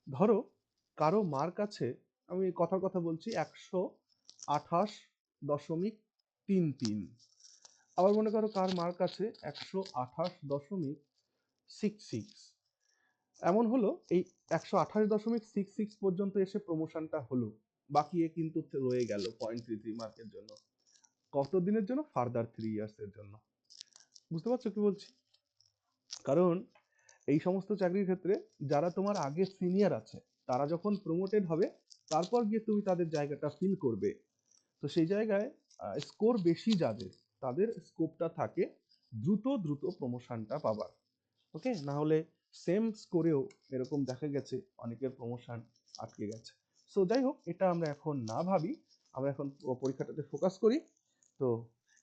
ধরো কারো মার্ক আছে, আমি কথার কথা বলছি, 128.33, আবার মনে করো কার মার্ক আছে 128.66, এমন হলো এই 128.66 পর্যন্ত এসে প্রমোশনটা হলো, বাকি এ কিন্তু রয়ে গেল 0.33 মার্কের জন্য। কত দিনের জন্য? ফার্দার 3 ইয়ার্স এর জন্য। বুঝতে পারছো কি বলছি? কারণ এই সমস্ত চাকরির ক্ষেত্রে যারা তোমার আগে সিনিয়র আছে, তারা যখন প্রমোটেড হবে, তারপর গিয়ে তুমি তাদের জায়গাটা ফিল করবে। তো সেই জায়গায় স্কোর বেশি যাদের, তাদের স্কোপটা থাকে দ্রুত দ্রুত প্রমোশনটা পাবার। ওকে, না হলে সেম স্কোরেও এরকম দেখা গেছে অনেকের প্রমোশন আটকে গেছে। সো যাই হোক, এটা আমরা এখন না ভাবি, আমরা এখন পরীক্ষাটাতে ফোকাস করি। তো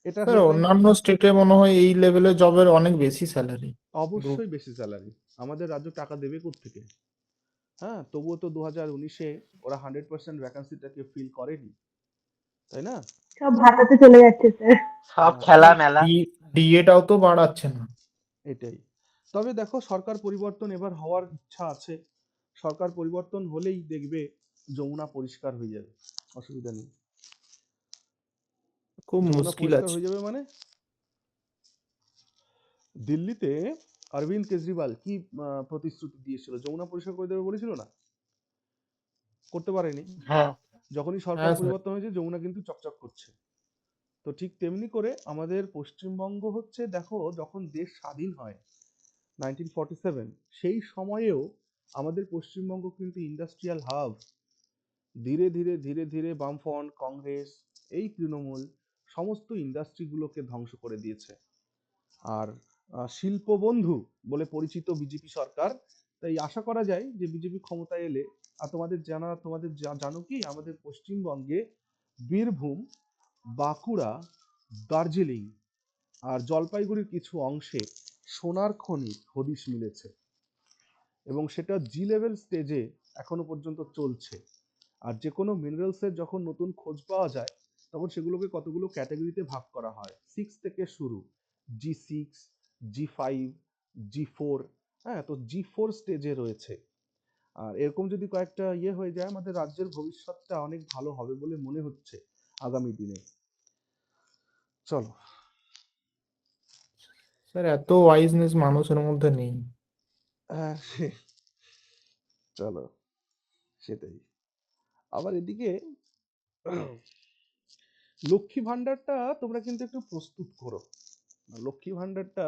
এটা স্যার হয়ে গেল। অন্যান্য স্টেটে মনে হয় এই লেভেলের জবের অনেক বেশি স্যালারি। গ্রুপ অবশ্যই বেশি স্যালারি, আমাদের রাজ্য টাকা দেবে কোত্থেকে? হ্যাঁ, তবুও তো 2019-এ ওরা 100% ভ্যাকান্সিটাকে ফিল করেনি, তাই না? সব ভাতাতে চলে যাচ্ছে স্যার। সব হ্যাঁ, খেলা মেলা। ডিএটাও তো বাড়াচ্ছে না। এটাই। তবে দেখো, সরকার পরিবর্তন এবার হওয়ার ইচ্ছা আছে। সরকার পরিবর্তন হলেই দেখবে যমুনা পরিষ্কার হয়ে যাবে, অসুবিধা নেই। খুব যমুনা মুশকিল পরিষ্কার আছে। হয়ে যাবে মানে, দিল্লিতে অরবিন্দ কেজরিওয়াল কি প্রতিশ্রুতি দিয়েছিল? যমুনা পরিষ্কার করে দেবে বলেছিল না? করতে পারেনি। হ্যাঁ, যখনই সরকার হ্যাঁ স্যার। পরিবর্তন হয়েছে, যমুনা কিন্তু চকচক করছে। তো ঠিক তেমনি করে আমাদের পশ্চিমবঙ্গ হচ্ছে, দেখো যখন দেশ স্বাধীন হয় 1947, সেই সময়েও আমাদের পশ্চিমবঙ্গ কিন্তু ইন্ডাস্ট্রিয়াল হাব, ধীরে ধীরে ধীরে ধীরে বামফ্রন্ট, কংগ্রেস, এই তৃণমূল সমস্ত ইন্ডাস্ট্রিগুলোকে ধ্বংস করে দিয়েছে। আর শিল্প বন্ধু বলে পরিচিত বিজেপি সরকার, তাই আশা করা যায় যে বিজেপি ক্ষমতায় এলে, আর তোমাদের জানো কি আমাদের পশ্চিমবঙ্গে বীরভূম, বাঁকুড়া, দার্জিলিং আর জলপাইগুড়ির কিছু অংশে সোনার খনির হদিশ মিলেছে এবং সেটা জি লেভেল স্টেজে এখনো পর্যন্ত চলছে। আর যে কোনো মিনারেলসের যখন নতুন খোঁজ পাওয়া যায় তখন সেগুলোকে কতগুলো ক্যাটাগরিতে ভাগ করা হয়, 6 থেকে শুরু, G6, G5, G4। হ্যাঁ, তো G4 স্টেজে রয়েছে। আর এরকম যদি কয়েকটা হয়ে যায়, আমাদের রাজ্যের ভবিষ্যৎটা অনেক ভালো হবে বলে মনে হচ্ছে আগামী দিনে। চলো। স্যার এত ওয়াইজনেস মানুষের মধ্যে নেই। হ্যাঁ, চলো, সেটাই। আবার এদিকে লক্ষ্মী ভান্ডারটা তোমরা কিন্তু একটু প্রস্তুত করো। লক্ষ্মী ভান্ডারটা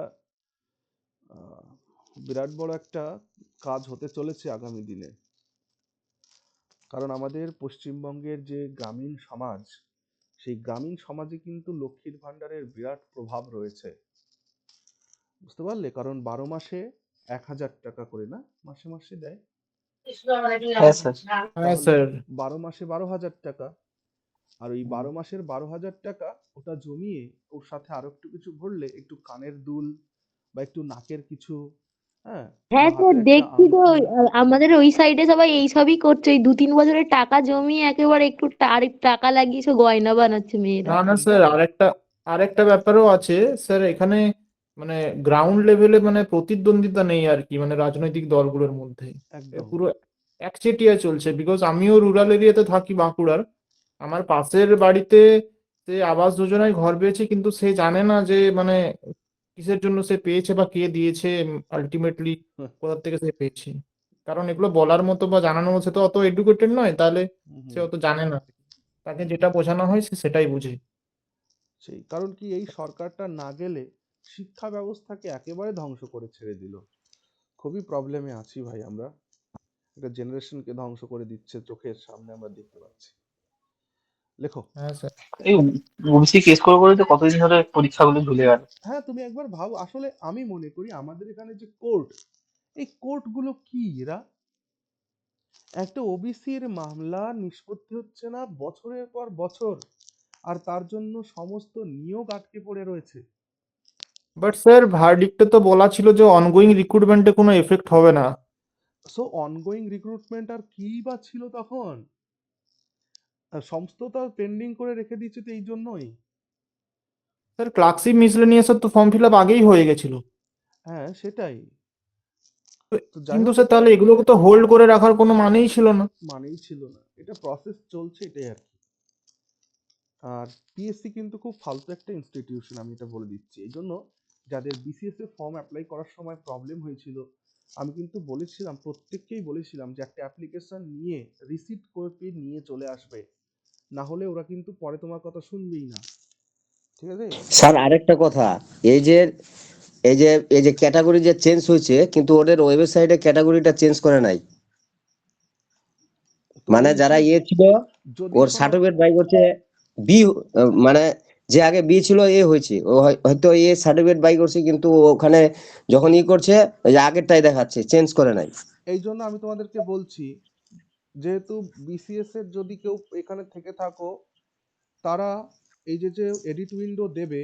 বিরাট বড় একটা কাজ হতে চলেছে আগামী দিনে, কারণ আমাদের পশ্চিমবঙ্গের যে গ্রামীণ সমাজ, সেই গ্রামীণ সমাজে কিন্তু লক্ষ্মীর ভান্ডারের বিরাট প্রভাব রয়েছে, বুঝতে পারলে? কারণ 12 মাসে 1000 টাকা করে না মাসে মাসে দেয়, হ্যাঁ স্যার। হ্যাঁ তাহলে স্যার। 12 মাসে 12,000 টাকা। আর ওই 12 মাসের 12,000 টাকা ওটা জমিয়ে ওর সাথে আরো একটু কিছু ভরলে, একটু কানের দুল বা একটু নাকের কিছু, হ্যাঁ, হ্যাঁ বা স্যার, হাতের একটা দেখছি তো আংটি। আমাদের ওই সাইডে সবাই এইসবই করছে, ওই 2-3 বছরের টাকা জমিয়ে একেবারে একটু আর একটু টাকা লাগিয়ে সব গয়না বানাচ্ছে মেয়েরা। না না স্যার, একদম আরেকটা ব্যাপারও আছে স্যার এখানে, মানে গ্রাউন্ড লেভেলে মানে প্রতিদ্বন্দ্বিতা নেই আর কি, মানে রাজনৈতিক দলগুলোর মধ্যে একদম। পুরো একচেটিয়া চলছে। বিকজ আমিও রুরাল এরিয়াতে থাকি, বাঁকুড়ার। আমার পাশের বাড়িতে সে আবাস যোজনায় ঘর পেয়েছে, কিন্তু সে জানে না যে মানে কিসের জন্য সে পেয়েছে বা কে দিয়েছে, আলটিমেটলি কোথা থেকে সে পেয়েছে। কারণ এগুলো বলার মতো বা জানানোর মতো, সে তো অত এডুকেটেড নয়, তাহলে সে অত জানে না। তাকে যেটা বোঝানো হয় সে সেটাই বুঝে। সেই কারণ কি, এই সরকারটা না গেলে শিক্ষা ব্যবস্থাকে একেবারে ধ্বংস করে ছেড়ে দিল। খুবই প্রবলেমে আছি ভাই আমরা, একটা জেনারেশনকে ধ্বংস করে দিচ্ছে, চোখের সামনে আমরা দেখতে পাচ্ছি। লেখো। হ্যাঁ স্যার। এই ওবিসি কেস করে তো কতদিন ধরে পরীক্ষাগুলো ঝুলে গেল। হ্যাঁ, তুমি একবার ভাবো, আসলে আমি মনে করি আমাদের এখানে যে কোর্ট, এই কোর্টগুলো কি, এরা একটা ওবিসির মামলা নিষ্পত্তি হচ্ছে না বছরের পর বছর, আর তার জন্য সমস্ত নিয়োগ আটকে পড়ে রয়েছে। বাট স্যার ভার্ডিক্টে তো বলা ছিল যে অনগোয়িং রিক্রুটমেন্টে কোনো এফেক্ট হবে না। সো অনগোয়িং রিক্রুটমেন্ট আর কি বা ছিল তখন? আর সমস্ত তো পেন্ডিং করে রেখে দিয়েছে তো এই জন্যই। স্যার ক্লার্কশিপ মিসলেনিয়াসের তো ফর্ম ফিল আপ আগেই হয়ে গেছিল। হ্যাঁ, সেটাই। তো যাই কিন্তু হোক, স্যার তাহলে এগুলোকে তো হোল্ড করে রাখার কোনো মানেই ছিল না। মানেই ছিল না, এটা প্রসেস চলছে, এটাই আর কি। আর পিএসসি কিন্তু খুব ফালতু একটা ইনস্টিটিউশন, আমি এটা বলে দিচ্ছি। এই জন্য যাদের বিসিএস এর ফর্ম অ্যাপ্লাই করার সময় প্রবলেম হয়েছিল, আমি কিন্তু বলেছিলাম, প্রত্যেককেই বলেছিলাম যে একটা অ্যাপ্লিকেশন নিয়ে রিসিট কপি নিয়ে চলে আসবে, না হলে ওরা কিন্তু পরে তোমার কথা শুনবেই না, ঠিক আছে? স্যার আরেকটা কথা, এই যে এই যে ক্যাটাগরি যে চেঞ্জ হয়েছে, কিন্তু ওদের ওয়েবসাইটে ক্যাটাগরিটা চেঞ্জ করে নাই। তো মানে এই যারা যে ছিল যদি ওর তোমার সার্টিফিকেট বাই করছে বি, মানে যে আগে বি ছিল এ হয়েছে, ও হয়তো এ সার্টিফিকেট বাই করছে, কিন্তু ওখানে যখন করছে ওই যে আগেরটাই দেখাচ্ছে, চেঞ্জ করে নাই। এই জন্য আমি তোমাদেরকে বলছি, যেহেতু বিসিএস এর যদি কেউ এখানে থেকে থাকো, তারা এই যে যে এডিট উইন্ডো দেবে,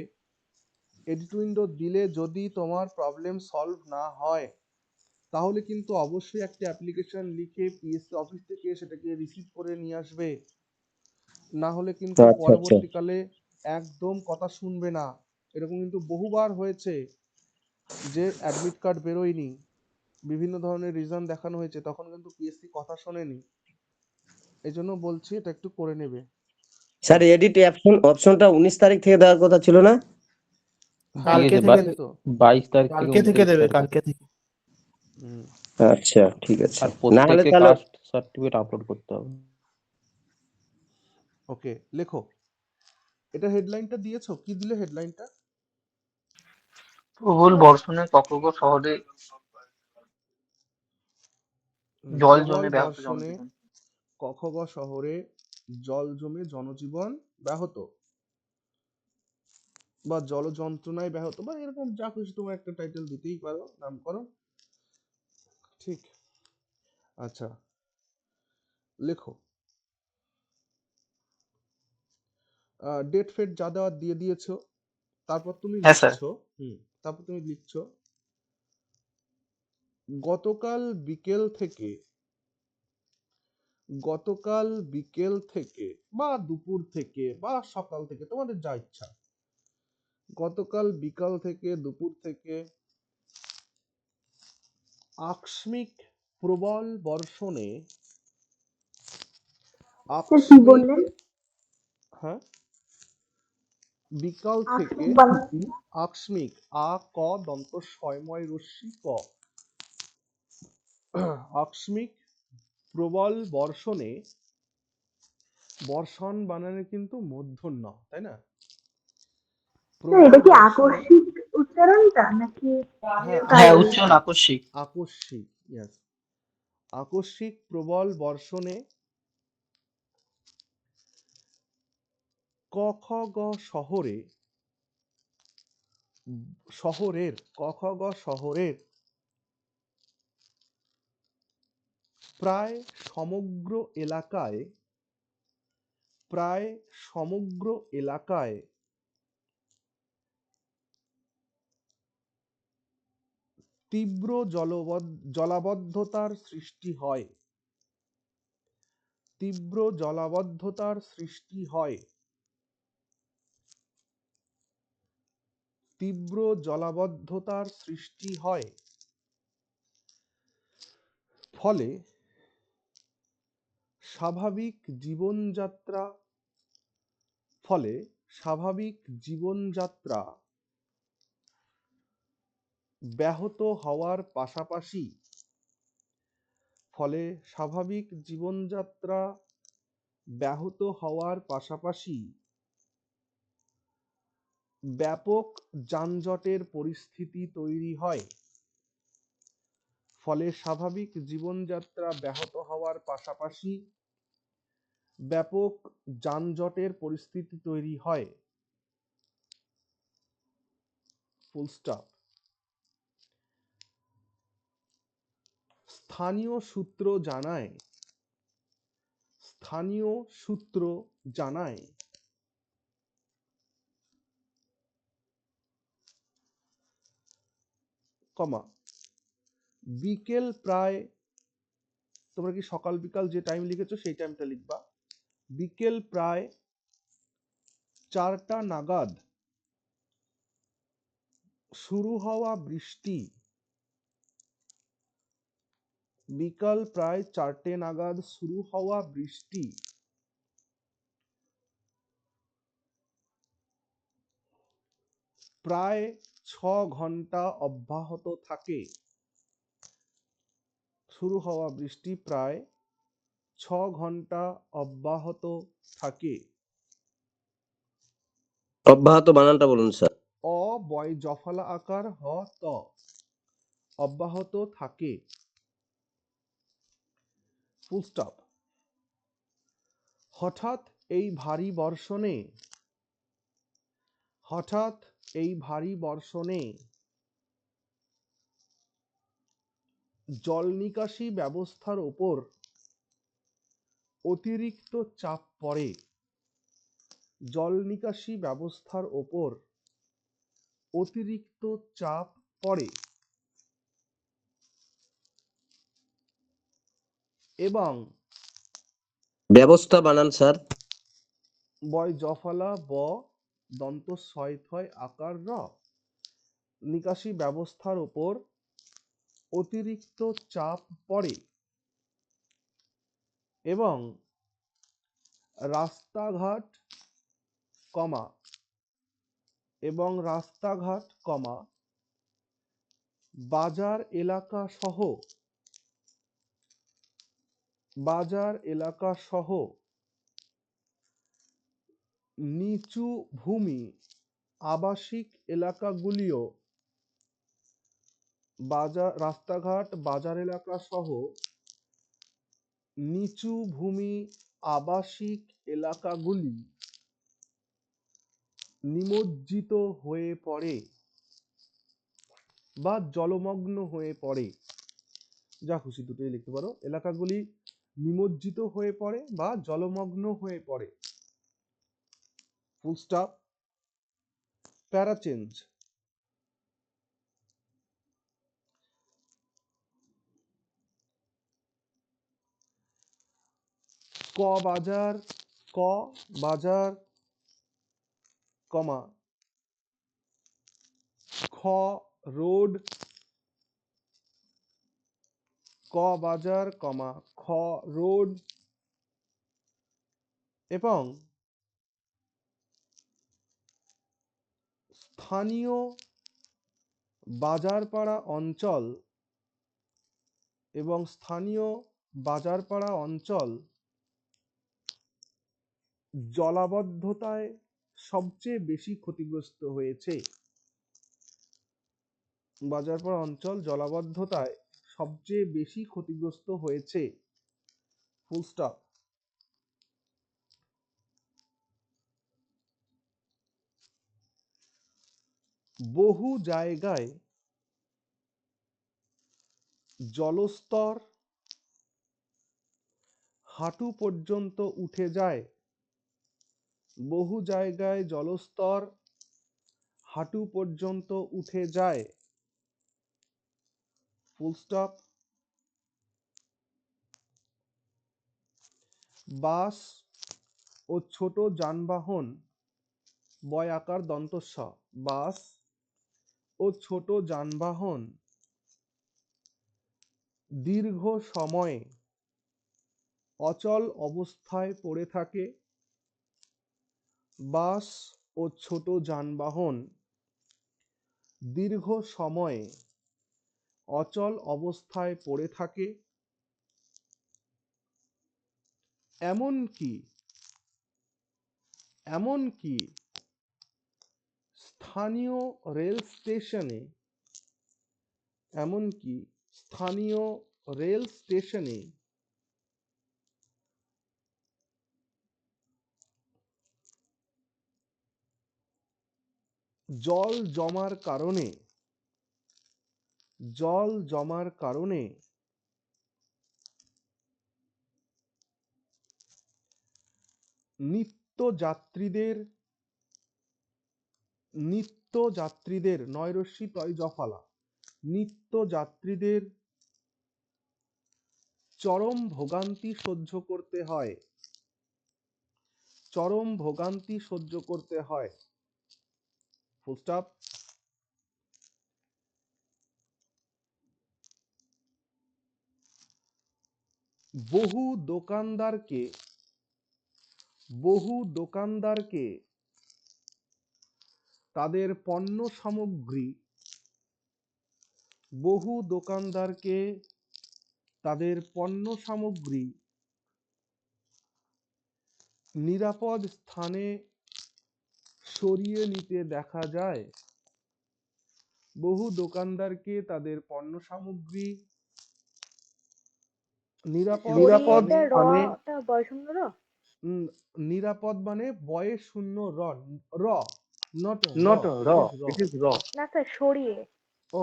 এডিট উইন্ডো দিলে যদি তোমার প্রবলেম সলভ না হয়, তাহলে কিন্তু অবশ্যই একটা অ্যাপ্লিকেশন লিখে পিএসসি অফিস থেকে সেটাকে রিসিভ করে নিয়ে আসবে, না হলে কিন্তু আচ্ছা আচ্ছা। পরবর্তীকালে একদম কথা শুনবে না। এরকম কিন্তু বহুবার হয়েছে যে অ্যাডমিট কার্ড বেরোয়নি, বিভিন্ন ধরনের রিজন দেখানো হয়েছে, তখন কিন্তু পিএসসি কথা শোনেনি। এই জন্য বলছি এটা একটু করে নেবে। স্যার এডিট অপশনটা 19 তারিখ থেকে দেওয়ার কথা ছিল না? হ্যাঁ, কালকে থেকে দিয়েছি তো। 22 তারিখ থেকে কালকে থেকে 29 দেবে, তারিখ। কালকে থেকে। হুম, আচ্ছা ঠিক আছে, আর না হলে প্রত্যেককে তাহলে কাস্ট সার্টিফিকেট আপলোড করতে হবে। ওকে, লেখো। এটা হেডলাইনটা দিয়েছো? কি দিলে হেডলাইনটা? প্রবল বর্ষণে কক্সবাজার শহরে জল প্রবল জমে ব্যাপক বর্ষণে জনজীবন। ক খ গ শহরে জল জমে জনজীবন ব্যাহত বা জল যন্ত্রণায় ব্যাহত বা এরকম যা খুশি তোমার একটা টাইটেল দিতেই পারো, নামকরণ। ঠিক, আচ্ছা লেখো। ডেট ফেট যা দেওয়ার দিয়ে দিয়েছো। তারপর তুমি হ্যাঁ স্যার। লিখছো, তারপর তুমি লিখছো গতকাল বিকেল থেকে বা দুপুর থেকে বা সকাল থেকে, তোমাদের যা ইচ্ছা, গতকাল বিকাল থেকে দুপুর থেকে আকস্মিক প্রবল বর্ষণে স্যার কি আকস্মিক, বললেন? হ্যাঁ, বিকাল থেকে আকস্মিক বানান কি? আকস্মিক, আ ক দন্ত শয়ময় রস্যি ক, আকস্মিক প্রবল বর্ষণে, বর্ষণ বানানে কিন্তু মূর্ধন্য, তাই না? স্যার এটা প্রবল কি বর্ষণে, আকস্মিক উচ্চারণটা নাকি হ্যাঁ হ্যাঁ, কায়িক? উচ্চারণ আকস্মিক। আকস্মিক, ইয়েস, আকস্মিক প্রবল বর্ষণে ক খ গ শহরে, শহরের ক খ গ শহরের প্রায় সমগ্র এলাকায়, প্রায় সমগ্র এলাকায় তীব্র জলাবদ্ধতার সৃষ্টি হয়, তীব্র জলাবদ্ধতার সৃষ্টি হয়, তীব্র জলাবদ্ধতার সৃষ্টি হয়, ফলে স্বাভাবিক জীবনযাত্রা, ফলে স্বাভাবিক জীবনযাত্রা ব্যাহত হওয়ার পাশাপাশি, ফলে স্বাভাবিক জীবনযাত্রা ব্যাহত হওয়ার পাশাপাশি ব্যাপক যানজটের পরিস্থিতি তৈরি হয়, ফলে স্বাভাবিক জীবনযাত্রা ব্যাহত হওয়ার পাশাপাশি ব্যাপক যানজটের পরিস্থিতি তৈরি হয়, ফুল স্টপ। স্থানীয় সূত্র জানায়, স্থানীয় সূত্র জানায় কমা বিকেল প্রায়, তোমরা কি সকাল বিকাল যে টাইম লিখেছো সেই টাইমটা লিখবা, বিকেল প্রায় 4টা নাগাদ শুরু হওয়া বৃষ্টি, বিকাল প্রায় 4টে নাগাদ শুরু হওয়া বৃষ্টি প্রায় 6 ঘন্টা অব্যাহত থাকে, শুরু হওয়া বৃষ্টি প্রায় 6 ঘন্টা অব্যাহত থাকে। অব্যাহত বানানটা বলুন স্যার। অ বয় জফলা আকার হ ত, অব্যাহত থাকে, ফুল স্টপ। হঠাৎ এই ভারী বর্ষণে, হঠাৎ এই ভারী বর্ষণে জল নিকাশি ব্যবস্থার ওপর অতিরিক্ত চাপ পড়ে, জল নিকাশি ব্যবস্থার ওপর অতিরিক্ত চাপ পড়ে এবং ব্যবস্থা বানান স্যার। বয় জফলা ব দন্ত ছয় থয় আকার র, নিকাশি ব্যবস্থার ওপর অতিরিক্ত চাপ পড়ে এবং রাস্তাঘাট কমা, এবং রাস্তাঘাট কমা বাজার এলাকা সহ, বাজার এলাকা সহ নিচু ভূমি আবাসিক এলাকাগুলিও, বাজার রাস্তাঘাট বাজার এলাকা সহ নিচু ভূমি আবাসিক এলাকাগুলি নিমজ্জিত হয়ে পড়ে বা জলমগ্ন হয়ে পড়ে, যা খুশি দুটোই লিখতে পারো। এলাকাগুলি নিমজ্জিত হয়ে পড়ে বা জলমগ্ন হয়ে পড়ে, ফুল স্টপ, প্যারা চেঞ্জ। ক বাজার, ক বাজার, কমা, খ রোড, ক বাজার, কমা, খ রোড, এবং স্থানীয় বাজারপাড়া অঞ্চল এবং স্থানীয় বাজারপাড়া অঞ্চল জলাবদ্ধতায় সবচেয়ে বেশি ক্ষতিগ্রস্ত হয়েছে। বাজারপাড়া অঞ্চল জলাবদ্ধতায় সবচেয়ে বেশি ক্ষতিগ্রস্ত হয়েছে, ফুল স্টপ। বহু জায়গায় জলস্তর হাঁটু পর্যন্ত উঠে যায়, বহু জায়গায় জলস্তর হাঁটু পর্যন্ত উঠে যায়, ফুল স্টপ। বাস ও ছোট যানবাহন, বয় আকার দন্ত স, বাস ও ছোট যানবাহন দীর্ঘ সময় অচল অবস্থায় পড়ে থাকে, বাস ও ছোট যানবাহন দীর্ঘ সময় অচল অবস্থায় পড়ে থাকে, এমনকি স্থানীয় রেল স্টেশনে, এমনকি স্থানীয় রেল স্টেশনে জল জমার কারণে নিত্যযাত্রীদের নয়রশ্মি তয় জফলা, নিত্যযাত্রীদের চরম ভোগান্তি সহ্য করতে হয়, চরম ভোগান্তি সহ্য করতে হয়, ফুল স্টপ। বহু দোকানদারকে তাদের পণ্য সামগ্রী, বহু দোকানদারকে তাদের পণ্য সামগ্রী নিরাপদ স্থানে সরিয়ে নিতে দেখা যায়, বহু দোকানদারকে তাদের পণ্য সামগ্রী নিরাপদ স্থানে, নিরাপদ মানে বয়ে শূন্য র, র নট র, ইট ইজ র। না স্যার সরিয়ে। ও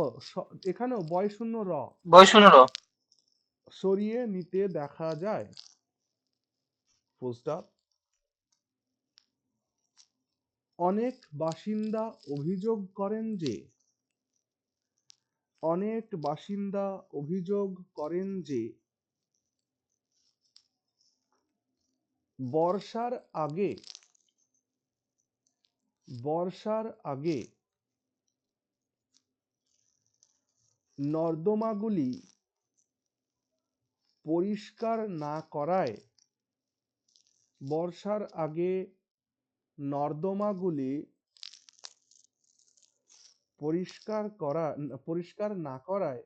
এখানেও বয় শূন্য র, বয়স 15। সরিয়ে নিতে দেখা যায়, ফুল স্টপ। অনেক বাসিন্দা অভিযোগ করেন যে বর্ষার আগে নর্দমাগুলি পরিষ্কার না করায়, বর্ষার আগে নর্দমাগুলি পরিষ্কার না করায়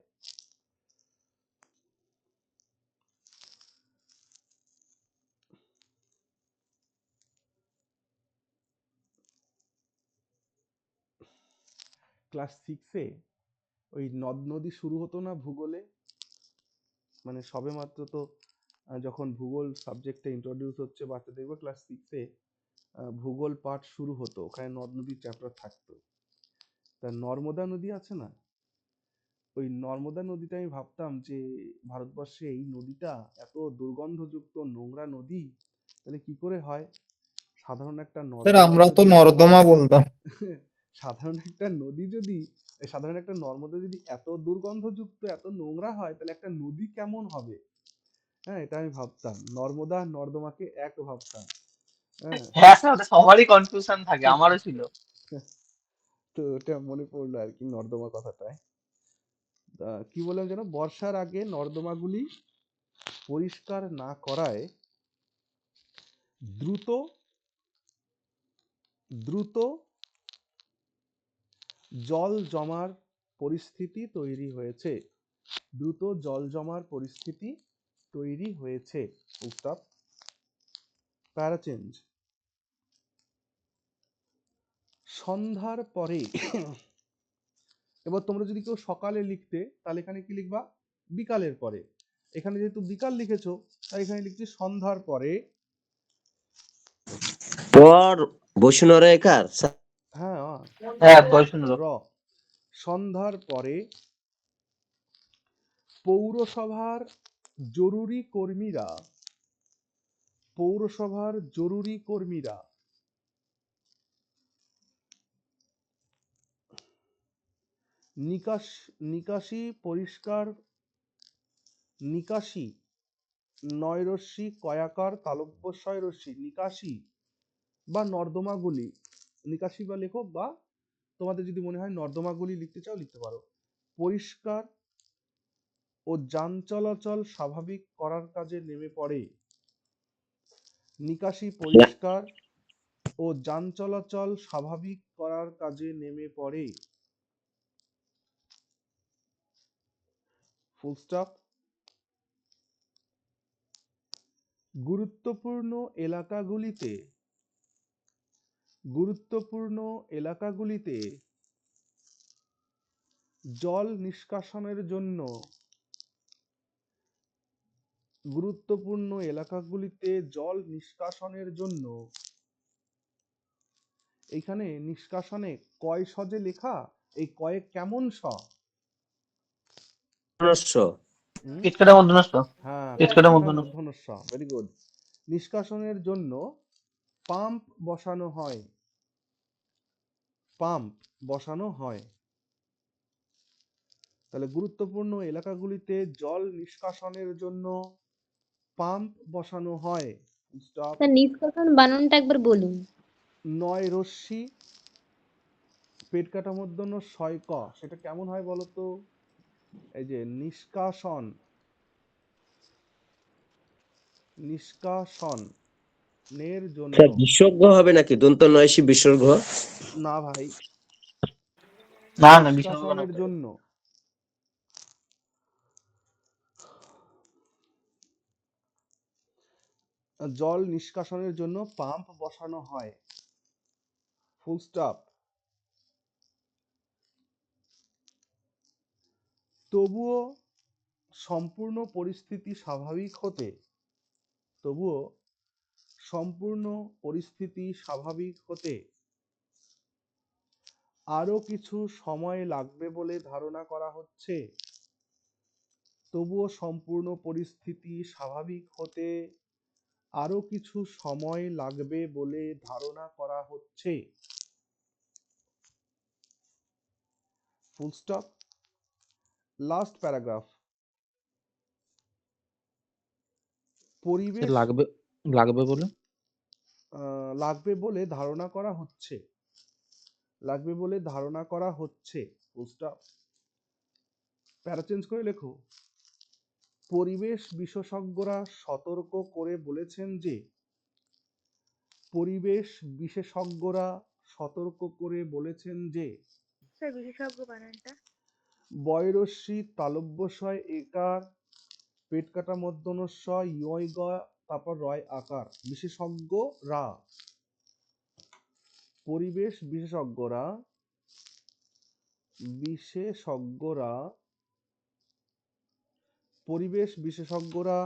ক্লাস 6-এ ওই নদ নদী শুরু হতো না ভূগোলে, মানে সবেমাত্র তো যখন ভূগোল সাবজেক্টে ইন্ট্রোডিউস হচ্ছে বাচ্চাদের, দেখবে ক্লাস 6-এ ভূগোল পাঠ শুরু হতো, ওখানে নদ নদীর চ্যাপ্টার থাকতো। তা নর্মদা নদী আছে না, ওই নর্মদা নদীটা আমি ভাবতাম যে ভারতবর্ষে এই নদীটা এত দুর্গন্ধযুক্ত নোংরা নদী, তাহলে কি করে হয়? সাধারণ একটা স্যার নর্দমা আমরা তো যদি নর্দমা বলতাম। সাধারণ একটা নদী যদি সাধারণ একটা নর্মদা যদি এত দুর্গন্ধযুক্ত এত নোংরা হয়, তাহলে একটা নদী কেমন হবে? হ্যাঁ, এটা আমি ভাবতাম, নর্মদা আর নর্দমাকে এক ভাবতাম। হ্যাঁ। হ্যাঁ স্যার, ওটা সবারই কনফিউশন থাকে, আমারও ছিল। তো এটা মনে পড়লো আর কি নর্দমা কথাটায়। কি বললাম যেন, বর্ষার আগে নর্দমাগুলি পরিষ্কার না করায় দ্রুত দ্রুত জল জমার পরিস্থিতি তৈরি হয়েছে। দ্রুত জল জমার পরিস্থিতি তৈরি হয়েছে। স্টপ। প্যারা চেঞ্জ। সন্ধ্যার পরে এবার তোমরা যদি কেউ সকালে লিখতে, তাহলে এখানে কি লিখবা? বিকালের পরে। এখানে যেহেতু বিকাল লিখেছো, তাই এখানে লিখছি সন্ধ্যার পরে। পর বসুনরে একার হ্যাঁ, হ্যাঁ, বয়সুন্দ্র। র। সন্ধ্যার পরে পৌরসভার জরুরি কর্মীরা নিকাশি পরিষ্কার নিকাশি নয়রশ্মি কয়াকার তালব্যস্বয় রশ্মি নিকাশি বা নর্দমাগুলি, নিকাশি বা লেখো, বা তোমাদের যদি মনে হয় নর্দমাগুলি লিখতে চাও লিখতে পারো, পরিষ্কার ও যান চলাচল স্বাভাবিক করার কাজে নেমে পড়ে। নিকাশি পরিষ্কার ও যান চলাচল স্বাভাবিক করার কাজে নেমে পড়ে। Full stop. গুরুত্বপূর্ণ এলাকাগুলিতে জল নিষ্কাশনের জন্য এইখানে নিষ্কাশনে কয় সজে লেখা, এই কয়ে কেমন স? কেটকাটা মধ্যনস্থ। হ্যাঁ, কেটকাটা কটকাটা মধ্যনস্থ। মূর্ধন্য ষ। Very good. নিষ্কাশনের জন্য পাম্প বসানো হয়। তাহলে গুরুত্বপূর্ণ এলাকাগুলিতে জল নিষ্কাশনের জন্য পাম্প বসানো হয়। স্টপ। স্যার নিষ্কাশন বানানটা একবার বলুন। নয় রশ্মি পেট কাটা মূর্ধন্য শয় ক, সেটা কেমন হয় বলো তো? এই যে নিষ্কাশনের জন্য। বিসর্গ হবে নাকি? দন্ত নয়সী বিসর্গ। না ভাই, না না, বিষ্ণু নিষ্কাশনের জন্য। জল নিষ্কাশনের জন্য পাম্প বসানো হয়। Full stop. তবুও সম্পূর্ণ পরিস্থিতি স্বাভাবিক হতে আরো কিছু সময় লাগবে বলে ধারণা করা হচ্ছে। তবুও সম্পূর্ণ পরিস্থিতি স্বাভাবিক হতে আরো কিছু সময় লাগবে বলে ধারণা করা হচ্ছে। Full stop. Last paragraph. পরিবেশ লাগবে বলে লাগবে বলে ধারণা করা হচ্ছে। Full stop. প্যারা চেঞ্জ করে লেখো। পরিবেশ বিশেষজ্ঞরা সতর্ক করে বলেছেন যে স্যার বিশেষজ্ঞ বানানটা বয়রশ্মি তালব্যস্বয় একার পেট কাটা মধ্যন্য স ইয় গ তারপর রয় আকার বিশেষজ্ঞরা। পরিবেশ বিশেষজ্ঞরা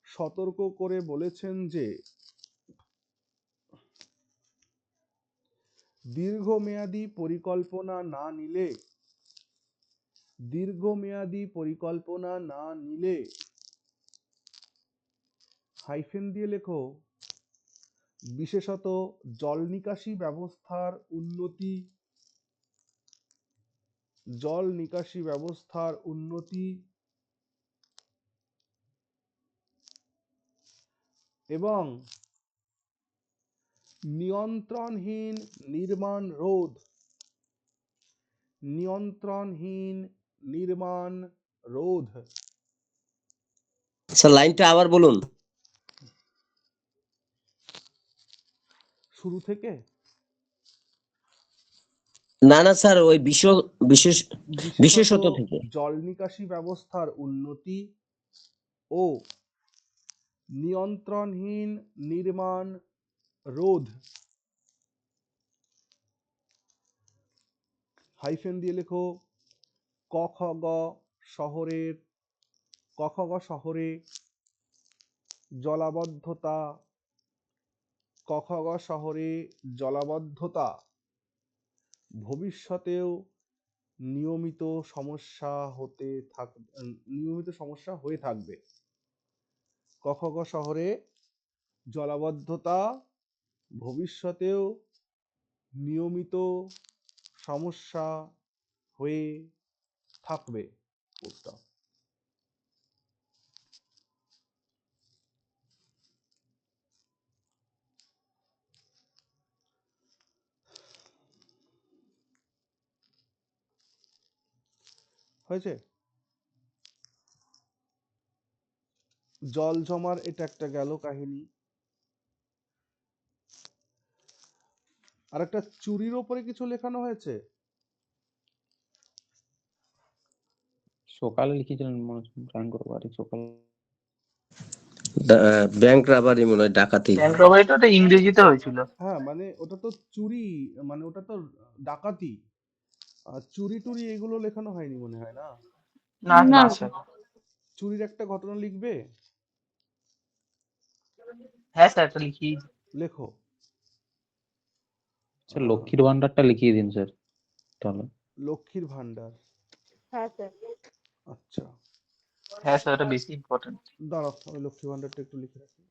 সতর্ক করে বলেছেন যে দীর্ঘমেয়াদী পরিকল্পনা না নিলে হাইফেন দিয়ে লেখো বিশেষত জল নিকাশি ব্যবস্থার উন্নতি এবং নিয়ন্ত্রণহীন নির্মাণ রোধ স্যার লাইনটা আবার বলুন। শুরু থেকে না না স্যার, ওই বিশেষত থেকে। জল নিকাশি ব্যবস্থার উন্নতি ও নিয়ন্ত্রণহীন নির্মাণ রোধ হাইফেন দিয়ে লেখো ক খ গ শহরে জলাবদ্ধতা ভবিষ্যতেও নিয়মিত সমস্যা হয়ে থাকবে। ক খ গ শহরে জলাবদ্ধতা ভবিষ্যতেও নিয়মিত সমস্যা হয়ে থাকবে। হয়েছে? জল জমার এটা একটা গেল কাহিনী। আর একটা চুরির ওপরে কিছু লেখানো হয়েছে। সকালে লিখেছিলেন মনে হচ্ছে জয়েন করবো আর সকালে। ব্যাংক রাবারি মনে হয় ডাকাতি। ব্যাংক রবারিটা ওটা ইংরেজিতে হয়েছিল। হ্যাঁ মানে ওটা তো চুরি, মানে ওটা তো ডাকাতি। আর চুরি টুরি এগুলো লেখানো হয়নি মনে হয় না? না না। না স্যার। চুরির একটা ঘটনা লিখবে, হ্যাঁ স্যার এটা লিখি। লেখো। স্যার লক্ষ্মীর ভান্ডারটা লিখিয়ে দিন স্যার তাহলে। লক্ষ্মীর ভান্ডার, হ্যাঁ স্যার। আচ্ছা হ্যাঁ স্যার এটা বেশি ইম্পর্টেন্ট। দাঁড়াও আমি লক্ষ্মী ভান্ডারটা একটু লিখে রাখি।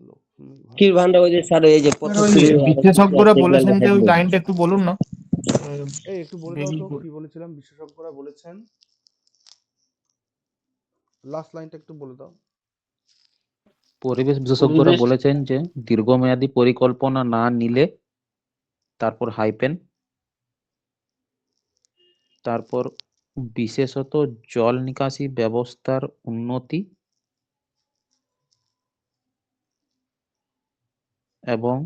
লক্ষ্মীর ভান্ডার ওই যে স্যার এই যে স্যার ওই বিশেষজ্ঞরা বলেছেন যে ওই লাইনটা একটু বলুন না। এই একটু বলে দাও তো কি বলেছিলাম। বিশেষজ্ঞরা বলেছেন, লাস্ট লাইনটা একটু বলে দাও। পরিবেশ বিশেষজ্ঞরা বলেছেন যে দীর্ঘমেয়াদী পরিকল্পনা না নিলে, তারপর হাইপেন, তারপর বিশেষত জল নিকাশি ব্যবস্থার উন্নতি এবং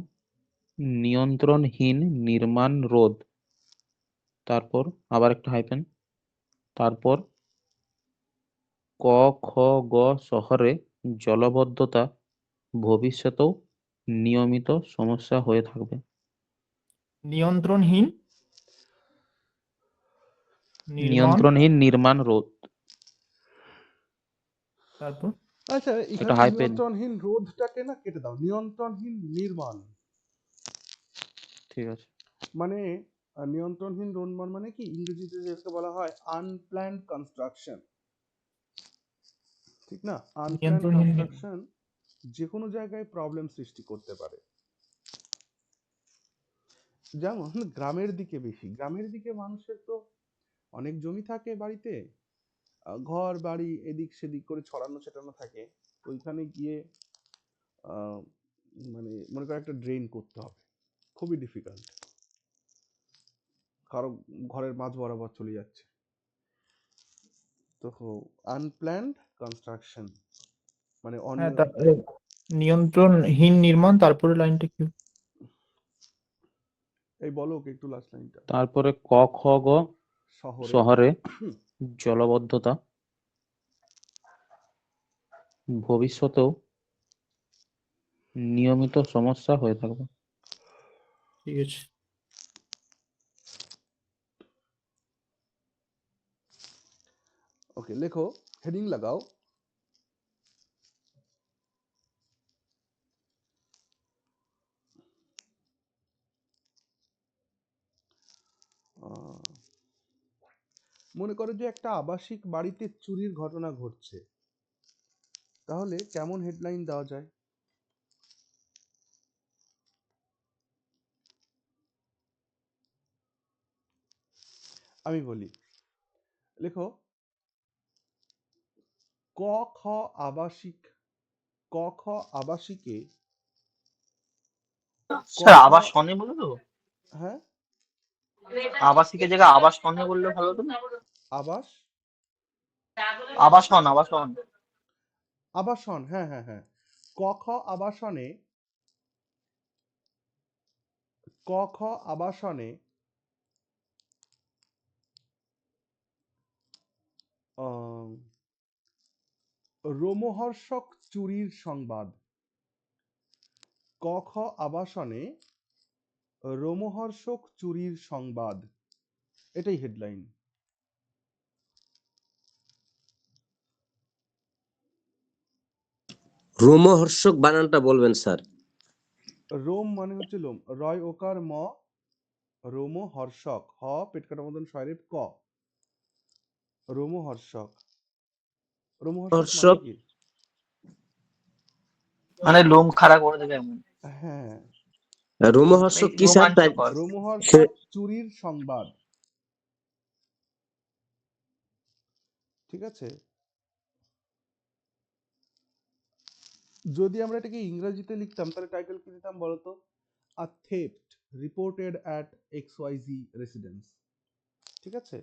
নিয়ন্ত্রণহীন নির্মাণ রোধ, তারপর আবার একটা হাইপেন, তারপর ক খ গ শহরে জলাবদ্ধতা ভবিষ্যতেও নিয়মিত সমস্যা হয়ে থাকবে। নিয়ন্ত্রণহীন নির্মাণ রোধ। তারপর আচ্ছা এখানে হাইপেন। নিয়ন্ত্রণহীন রোধটাকে না কেটে দাও, নিয়ন্ত্রণহীন নির্মাণ। ঠিক আছে। মানে নিয়ন্ত্রণহীন নির্মাণ মানে কি, ইংরেজিতে যেটাকে বলা হয় আনপ্ল্যান্ড কনস্ট্রাকশন, ঠিক না? আনপ্ল্যান্ড কনস্ট্রাকশন যে কোনো জায়গায় প্রবলেম সৃষ্টি করতে পারে। যেমন গ্রামের দিকে বেশি, গ্রামের দিকে মানুষের তো অনেক জমি থাকে বাড়িতে, ঘর বাড়ি এদিক সেদিক করে ছড়ানো ছেটানো থাকে। ওইখানে গিয়ে মানে মনে করো একটা ড্রেন করতে হবে, খুবই ডিফিকাল্ট, কারো ঘরের মাঝ বরাবর চলে যাচ্ছে। তো আনপ্ল্যান্ড কনস্ট্রাকশন মানে নিয়ন্ত্রণহীন নির্মাণ, তারপরে লাইনটা কি? এই বলো ওকে একটু লাস্ট লাইনটা। তারপরে ক খ গ শহরে জলাবদ্ধতা ভবিষ্যতেও নিয়মিত সমস্যা হয়ে থাকবে। ঠিক আছে। ওকে লেখো হেডিং লাগাও। মনে করো যে একটা আবাসিক বাড়িতে চুরির ঘটনা ঘটছে, তাহলে কেমন হেডলাইন দেওয়া যায়? আমি বলি, লেখো ক খ আবাসিক, ক খ আবাসিকে, ক স্যার খ, আবাসনে বলে তো, হ্যাঁ আবাসিকের জায়গায় আবাসনে বললে ভালো হতো না? আবাস, আবাসন আবাসন। আবাসন, হ্যাঁ হ্যাঁ হ্যাঁ, ক খ আবাসনে, ক খ আবাসনে রোমহর্ষক চুরির সংবাদ। ক খ আবাসনে রোমহর্ষক চুরির সংবাদ, এটাই হেডলাইন। রোমহর্ষক বানানটা বলবেন স্যার। রোম মানে হচ্ছে লোম, রয় ওকার ম, রোমহর্ষক, হ পেট কাটা মতন শয়রেপ ক, রোমহর্ষক। রোমহর্ষক মানে হর্ষক কি? মানে লোম খাড়া করে দেবে এমন। হ্যাঁ, মানে রোমহর্ষক কি স্যার? তাই রোমাঞ্চকর। রোমহর্ষক চুরির সংবাদ, ঠিক আছে। যদি আমরা এটাকে ইংরেজিতে লিখতাম তাহলে টাইটেল কি দিতাম বলতো? A theft reported at XYZ residence, ঠিক আছে।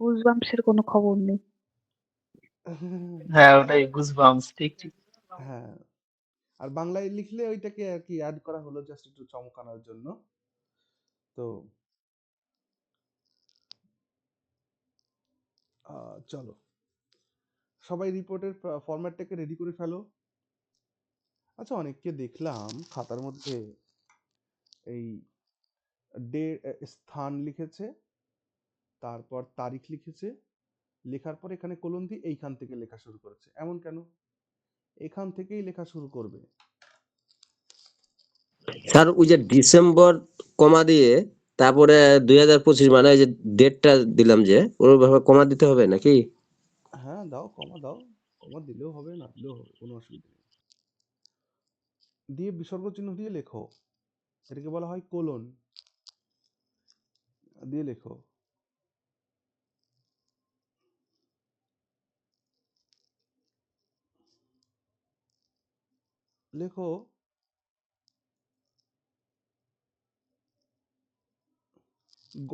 গুজবাম্পসের কোনো খবর নেই। হ্যাঁ ওটাই গুজবাম্পস, ঠিক ঠিক। হ্যাঁ, আর বাংলায় লিখলে ওইটাকে আর কি অ্যাড করা হলো জাস্ট একটু চমকানোর জন্য। তো চলো সবাই রিপোর্টের ফরম্যাটটাকে রেডি করে ফেলো। আচ্ছা, অনেককে দেখলাম খাতার মধ্যে এই ডে, স্থান লিখেছে, তারপর তারিখ লিখেছে, লেখার পর এখানে কলম দিয়ে এইখান থেকে লেখা শুরু করেছে। এমন কেন? এখান থেকেই লেখা শুরু করবে। স্যার ওই যে ডিসেম্বর কমা দিয়ে তারপরে 2025 মানে ওই যে ডেটটা দিলাম যে ওইভাবে কমা দিতে হবে নাকি? হ্যাঁ দাও, কমা দাও, কমা দিলেও হবে না দিলেও হবে, কোনো অসুবিধা নেই। দিয়ে বিসর্গ চিহ্ন দিয়ে লেখো, এটাকে বলা হয় কোলন, দিয়ে লেখো। লেখো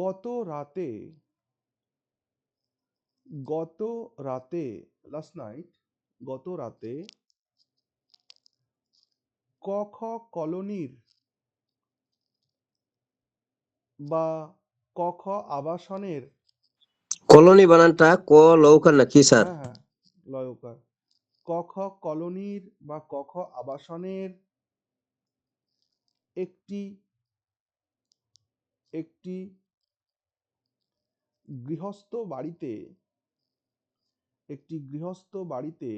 গত রাতে, গত রাতে, লাস্ট নাইট, গত রাতে ক খ কলোনির বা ক খ আবাসনের, কলোনি বানানটা ক লৌকার নাকি স্যার? হ্যাঁ হ্যাঁ লয়কার, ক খ কলোনির বা ক খ আবাসনের একটি, একটি গৃহস্থ বাড়িতে, একটি গৃহস্থ বাড়িতে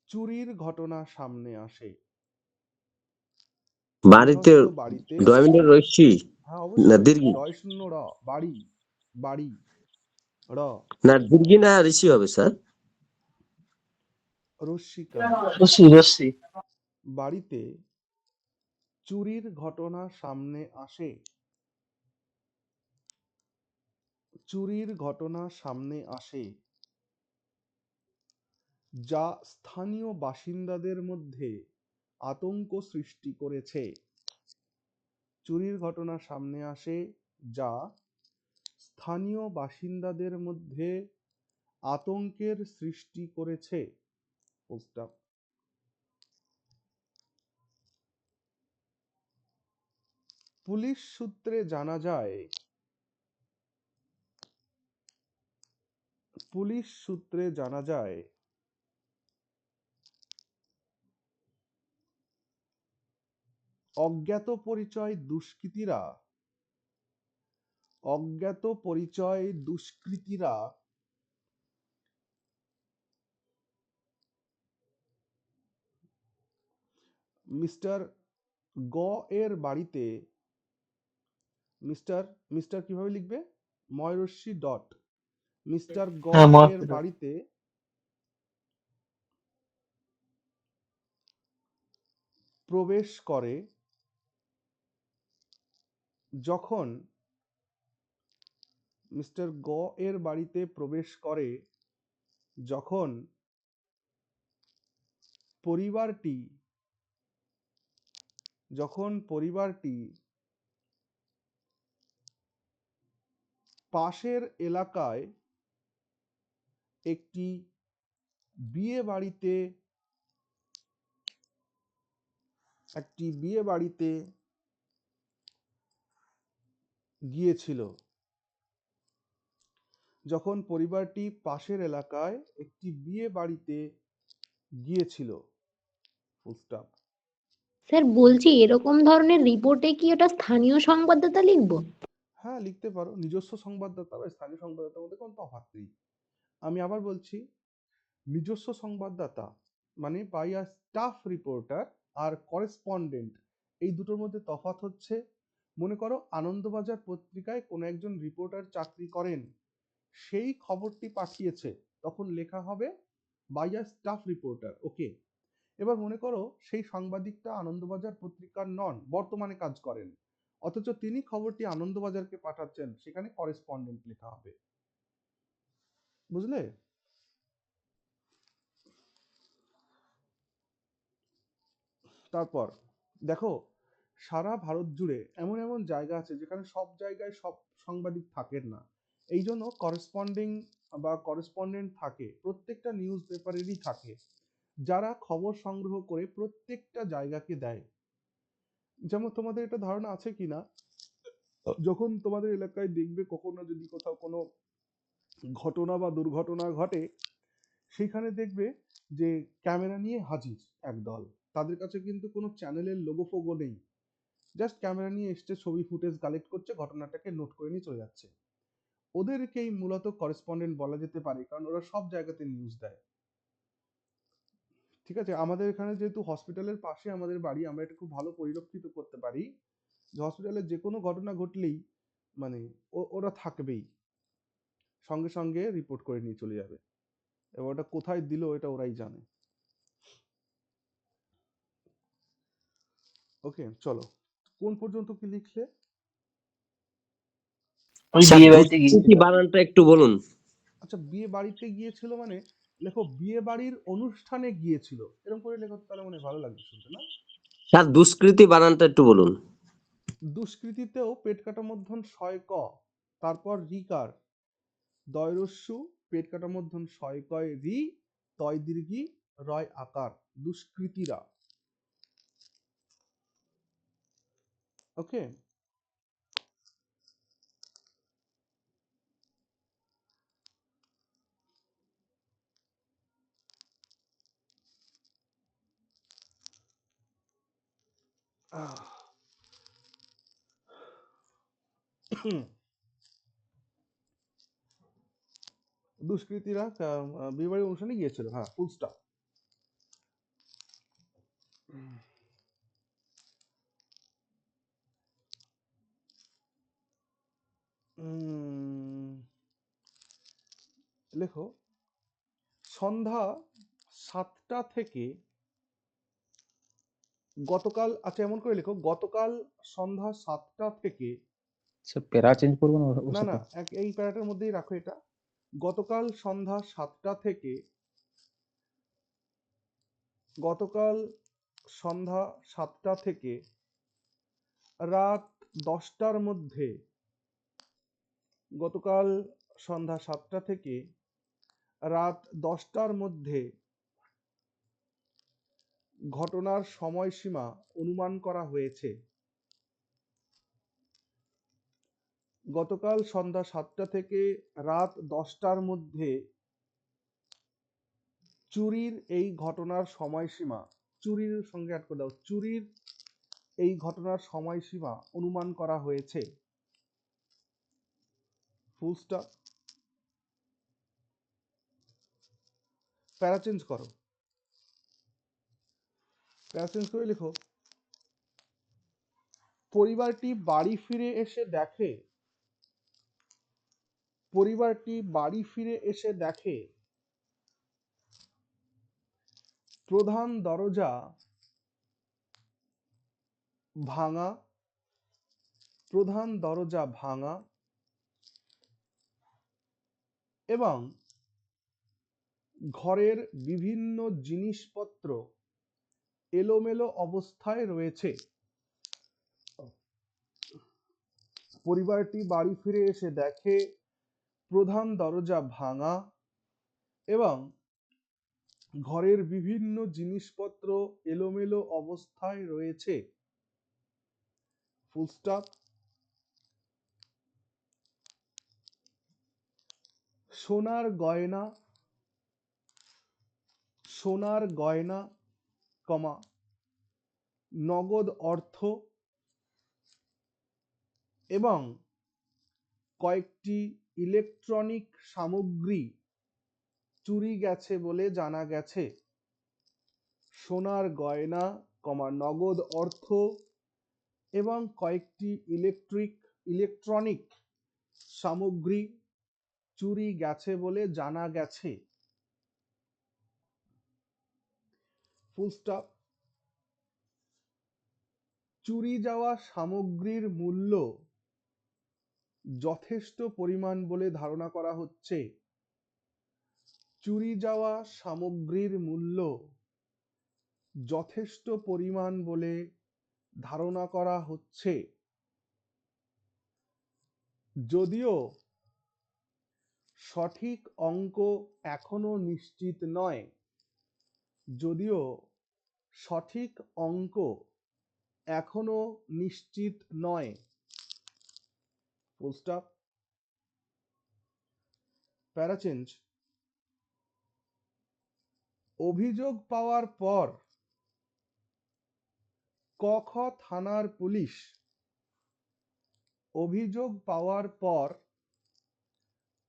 চুরির ঘটনা সামনে আসে। বাড়িতে গৃহস্থ বাড়িতে, ডয়মিনের রয়েছি হ্যাঁ না অবশ্যই, দীর্ঘি? রয় শূন্য র, বাড়ি, বাড়ি র, না দীর্ঘি না ঋষি হবে স্যার? রস্মিকার, রশ্মি রশ্মি। বাড়িতে চুরির ঘটনা সামনে আসে, চুরির ঘটনা সামনে আসে, যা স্থানীয় বাসিন্দাদের মধ্যে আতঙ্ক সৃষ্টি করেছে। চুরির ঘটনা সামনে আসে যা স্থানীয় বাসিন্দাদের মধ্যে আতঙ্কের সৃষ্টি করেছে। পুলিশ সূত্রে জানা যায়, পুলিশ সূত্রে জানা যায় অজ্ঞাত পরিচয় দুষ্কৃতীরা অজ্ঞাত পরিচয় দুষ্কৃতীরা মিস্টার গ এর বাড়িতে মিস্টার মিস্টার কিভাবে লিখবে? ময়রশ্রী ডট মিস্টার গ হ্যাঁ এর মহাশয়। বাড়িতে প্রবেশ করে যখন মিস্টার গ এর বাড়িতে প্রবেশ করে যখন পরিবারটি পাশের এলাকায় একটি বিয়ে বাড়িতে গিয়েছিল। যখন পরিবারটি পাশের এলাকায় একটি বিয়ে বাড়িতে গিয়েছিল। Full stop. স্যার বলছি এরকম ধরনের রিপোর্টে কি ওটা স্থানীয় সংবাদদাতা লিখবো? হ্যাঁ, লিখতে পারো। নিজস্ব সংবাদদাতা বা স্থানীয় সংবাদদাতার মধ্যে কোনো তফাৎ নেই। আমি আবার বলছি, নিজস্ব সংবাদদাতা মানে বাই আ স্টাফ রিপোর্টার আর করেসপন্ডেন্ট, এই দুটোর মধ্যে তফাৎ হচ্ছে, মনে করো আনন্দবাজার পত্রিকায় কোনো একজন রিপোর্টার চাকরি করেন, সেই খবরটি পাঠিয়েছে, তখন লেখা হবে বাই আ স্টাফ রিপোর্টার। ওকে, এবার মনে করো সেই সাংবাদিকটা আনন্দবাজার পত্রিকার নন, বর্তমানে কাজ করেন, অথচ তিনি খবরটি আনন্দবাজারকে পাঠাচ্ছেন, সেখানে করেসপন্ডেন্ট লেখা হবে। বুঝলে? তারপর দেখো, সারা ভারত জুড়ে এমন এমন জায়গা আছে যেখানে সব জায়গায় সব সাংবাদিক থাকেন না, এই জন্য করেসপন্ডেন্ট থাকে, প্রত্যেকটা নিউজ পেপারেরই থাকে, যারা খবর সংগ্রহ করে প্রত্যেকটা জায়গাকে দেয়। যেমন তোমাদের এটা ধারণা আছে কিনা, যখন তোমাদের এলাকায় দেখবে কখনো যদি কোথাও কোনো ঘটনা বা দুর্ঘটনা ঘটে, সেখানে দেখবে যে ক্যামেরা নিয়ে হাজির একদল, তাদের কাছে কিন্তু কোনো চ্যানেলের লোগো ফোগো নেই, জাস্ট ক্যামেরা নিয়ে এসছে, ছবি ফুটেজ কালেক্ট করছে, ঘটনাটাকে নোট করে নিয়ে চলে যাচ্ছে। ওদেরকেই মূলত করেসপন্ডেন্ট বলা যেতে পারে, কারণ ওরা সব জায়গাতে নিউজ দেয়। ঠিক আছে, আমাদের এখানে যেহেতু হসপিটালের পাশে আমাদের বাড়ি, আমরা এটা খুব ভালো পরিলক্ষিত করতে পারি যে হসপিটালে যে কোনো ঘটনা ঘটলেই মানে ওরা থাকবেই, সঙ্গে সঙ্গে রিপোর্ট করে নিয়ে চলে যাবে, এবার ওটা কোথায় দিল এটা ওরাই জানে। ওকে, চলো, কোন পর্যন্ত কি লিখলে? ওই স্যার বিয়ে বাড়িতে দুষ্কৃতি গিয়েছিল। বানানটা একটু বলুন। আচ্ছা, বিয়ে বাড়িতে গিয়েছিল মানে লেখো বিয়ে বাড়ির অনুষ্ঠানে গিয়েছিল, এরকম করে লেখো, তাহলে মনে হয় ভালো লাগবে শুনতে, না? স্যার দুষ্কৃতি বানানটা একটু বলুন। দুষ্কৃতিতেও পেট কাটা মধ্যন শয় ক, তারপর রিকার দয়রস্যু পেট কাটা মধ্যন শয় কয় রি, তয় দীর্ঘি রয় আকার, দুষ্কৃতীরা। ওকে, দুষ্কৃতীরা বিয়ে বাড়ির অনুষ্ঠানে গিয়েছিল, হ্যাঁ, ফুল স্টপ। লেখো সন্ধ্যা 7টা থেকে গতকাল, আচ্ছা এমন করে লেখো গতকাল সন্ধ্যা 7টা থেকে, স্যার প্যারা চেঞ্জ করবো না ওর না সাথে? এই প্যারাটার মধ্যেই রাখো এটা, গতকাল সন্ধ্যা 7টা থেকে গতকাল সন্ধ্যা 7টা থেকে রাত 10টার মধ্যে, গতকাল সন্ধ্যা 7টা থেকে রাত 10টার মধ্যে ঘটনার সময়সীমা অনুমান করা হয়েছে। গতকাল সন্ধ্যা 7টা থেকে রাত 10টার মধ্যে চুরির এই ঘটনার সময়সীমা, চুরির সঙ্গে অ্যাড করে দাও, চুরির এই ঘটনার সময়সীমা অনুমান করা হয়েছে। Full stop. প্যারা চেঞ্জ করো, প্যারা চেঞ্জ করে লিখো, পরিবারটি বাড়ি ফিরে এসে দেখে, পরিবারটি বাড়ি ফিরে এসে দেখে প্রধান দরজা ভাঙা, প্রধান দরজা ভাঙা এবং ঘরের বিভিন্ন জিনিসপত্র এলোমেলো অবস্থায় রয়েছে। পরিবারটি বাড়ি ফিরে এসে দেখে প্রধান দরজা ভাঙা এবং ঘরের বিভিন্ন জিনিসপত্র এলোমেলো অবস্থায় রয়েছে। Full stop. সোনার গয়না, সোনার গয়না, কমা, নগদ অর্থ এবং কয়েকটি ইলেকট্রনিক সামগ্রী চুরি গেছে বলে জানা গেছে। সোনার গয়না, কমা, নগদ অর্থ এবং কয়েকটি ইলেকট্রনিক সামগ্রী চুরি গেছে বলে জানা গেছে। Full stop. চুরি যাওয়া সামগ্রীর মূল্য যথেষ্ট পরিমাণ বলে ধারণা করা হচ্ছে। চুরি যাওয়া সামগ্রীর মূল্য যথেষ্ট পরিমাণ বলে ধারণা করা হচ্ছে। যদিও সঠিক অঙ্ক এখনো নিশ্চিত নয়, যদিও সঠিক অঙ্ক এখনো নিশ্চিত নয়। Full stop. প্যারা চেঞ্জ। অভিযোগ পাওয়ার পর ক খ থানার পুলিশ, অভিযোগ পাওয়ার পর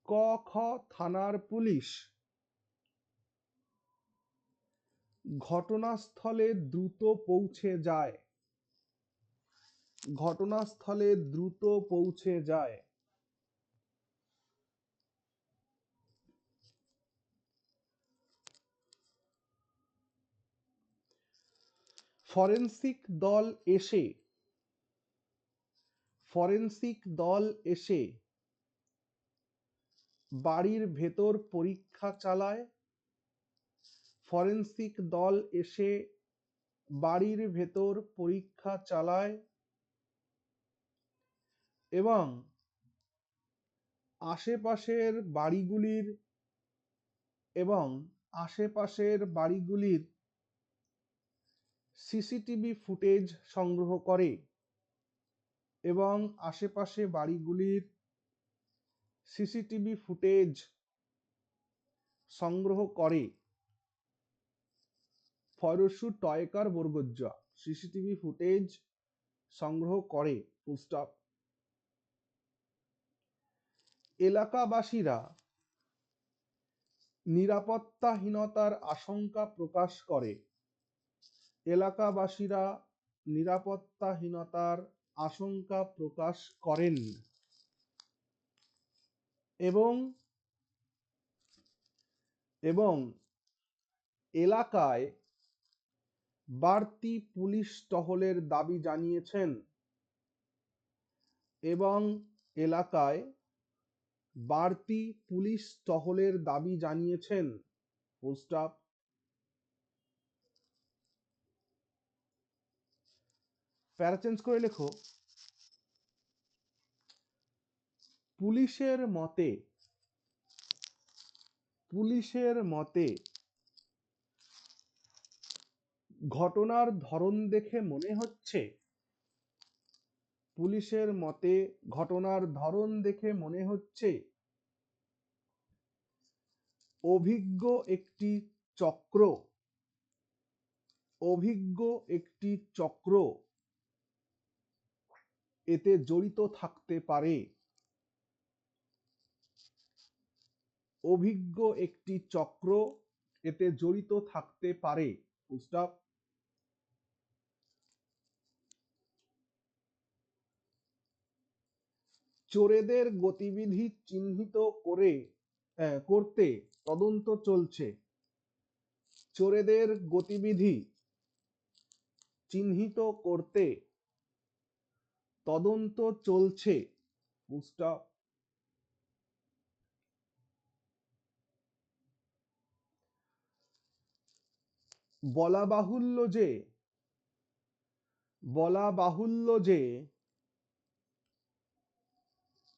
ক খ থানার পুলিশ ঘটনাস্থলে দ্রুত পৌঁছে যায়, ঘটনাস্থলে দ্রুত পৌঁছে যায়। ফরেনসিক দল এসে, ফরেনসিক দল এসে বাড়ির ভেতর পরীক্ষা চালায়, ফরেনসিক দল এসে বাড়ির ভেতর পরীক্ষা চালায় এবং আশেপাশের বাড়িগুলির এবং আশেপাশের বাড়িগুলির সিসিটিভি ফুটেজ সংগ্রহ করে এবং আশেপাশে বাড়িগুলির সিসিটিভি ফুটেজ সংগ্রহ করে। ফয়রসু টয়কার বর্গজ্জা, সিসিটিভি ফুটেজ সংগ্রহ করে। Full stop. এলাকাবাসীরা নিরাপত্তাহীনতার আশঙ্কা প্রকাশ করে, এলাকাবাসীরা নিরাপত্তাহীনতার আশঙ্কা প্রকাশ করেন এবং এবং এলাকায় বাড়তি পুলিশ টহলের দাবি জানিয়েছেন এবং এলাকায় বাড়তি পুলিশ টহলের দাবি জানিয়েছেন। Full stop. প্যারা চেঞ্জ করে লেখো, পুলিশের মতে, পুলিশের মতে ঘটনার ধরন দেখে মনে হচ্ছে, পুলিশের মতে ঘটনার ধরন দেখে মনে হচ্ছে অভিজ্ঞ একটি চক্র, অভিজ্ঞ একটি চক্র এতে জড়িত থাকতে পারে। অভিজ্ঞ একটি চক্র এতে জড়িত থাকতে পারে। Full stop. চোরেদের গতিবিধি চিহ্নিত করতে তদন্ত চলছে। চোরেদের গতিবিধি চিহ্নিত করতে তদন্ত চলছে। Full stop. বলা বাহুল্য যে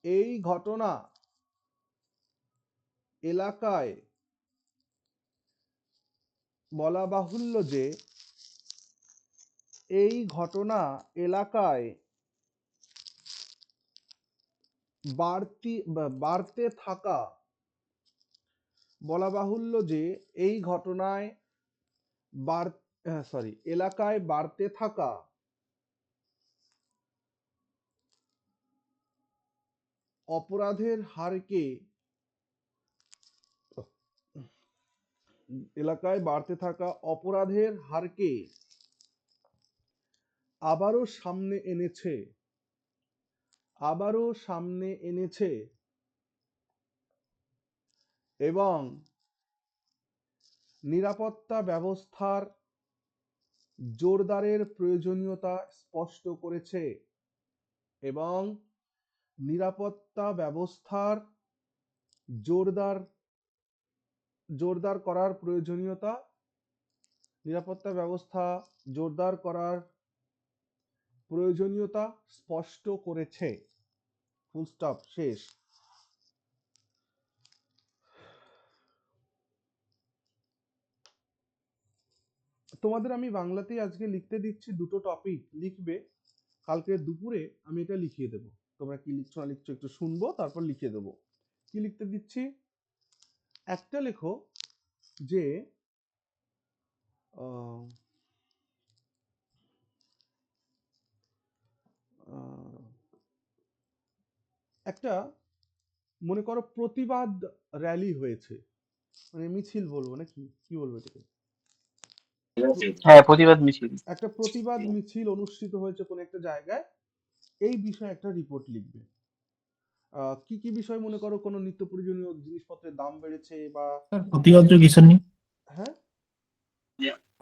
এই ঘটনা এলাকায় বাড়তে থাকা এলাকায় বাড়তে থাকা অপরাধের হারকে আবারও সামনে এনেছে এবং নিরাপত্তা ব্যবস্থার জোরদারের প্রয়োজনীয়তা স্পষ্ট করেছে। নিরাপত্তা ব্যবস্থা জোরদার করার প্রয়োজনীয়তা স্পষ্ট করেছে। Full stop. শেষ। তোমাদের আমি বাংলাতেই আজকে লিখতে দিচ্ছি, দুটো টপিক লিখবে, কালকে দুপুরে আমি এটা লিখিয়ে দেবো। তোমরা কি লিখছো না লিখছো একটু শুনবো, তারপর লিখিয়ে দেবো। কি লিখতে দিচ্ছি? একটা লেখো যে একটা মনে করো প্রতিবাদ র্যালি হয়েছে, মানে মিছিল বলবো নাকি কি বলবো এটাকে? হ্যাঁ, প্রতিবাদ মিছিল। একটা প্রতিবাদ মিছিল অনুষ্ঠিত হয়েছে কোন একটা জায়গায়, এই বিষয়ে একটা রিপোর্ট লিখবে। কি কি বিষয় মনে করো? কোনো নিত্য প্রয়োজনীয় জিনিসপত্রের দাম বেড়েছে বা স্যার প্রতিবাদটা কিসের নিয়ে? হ্যাঁ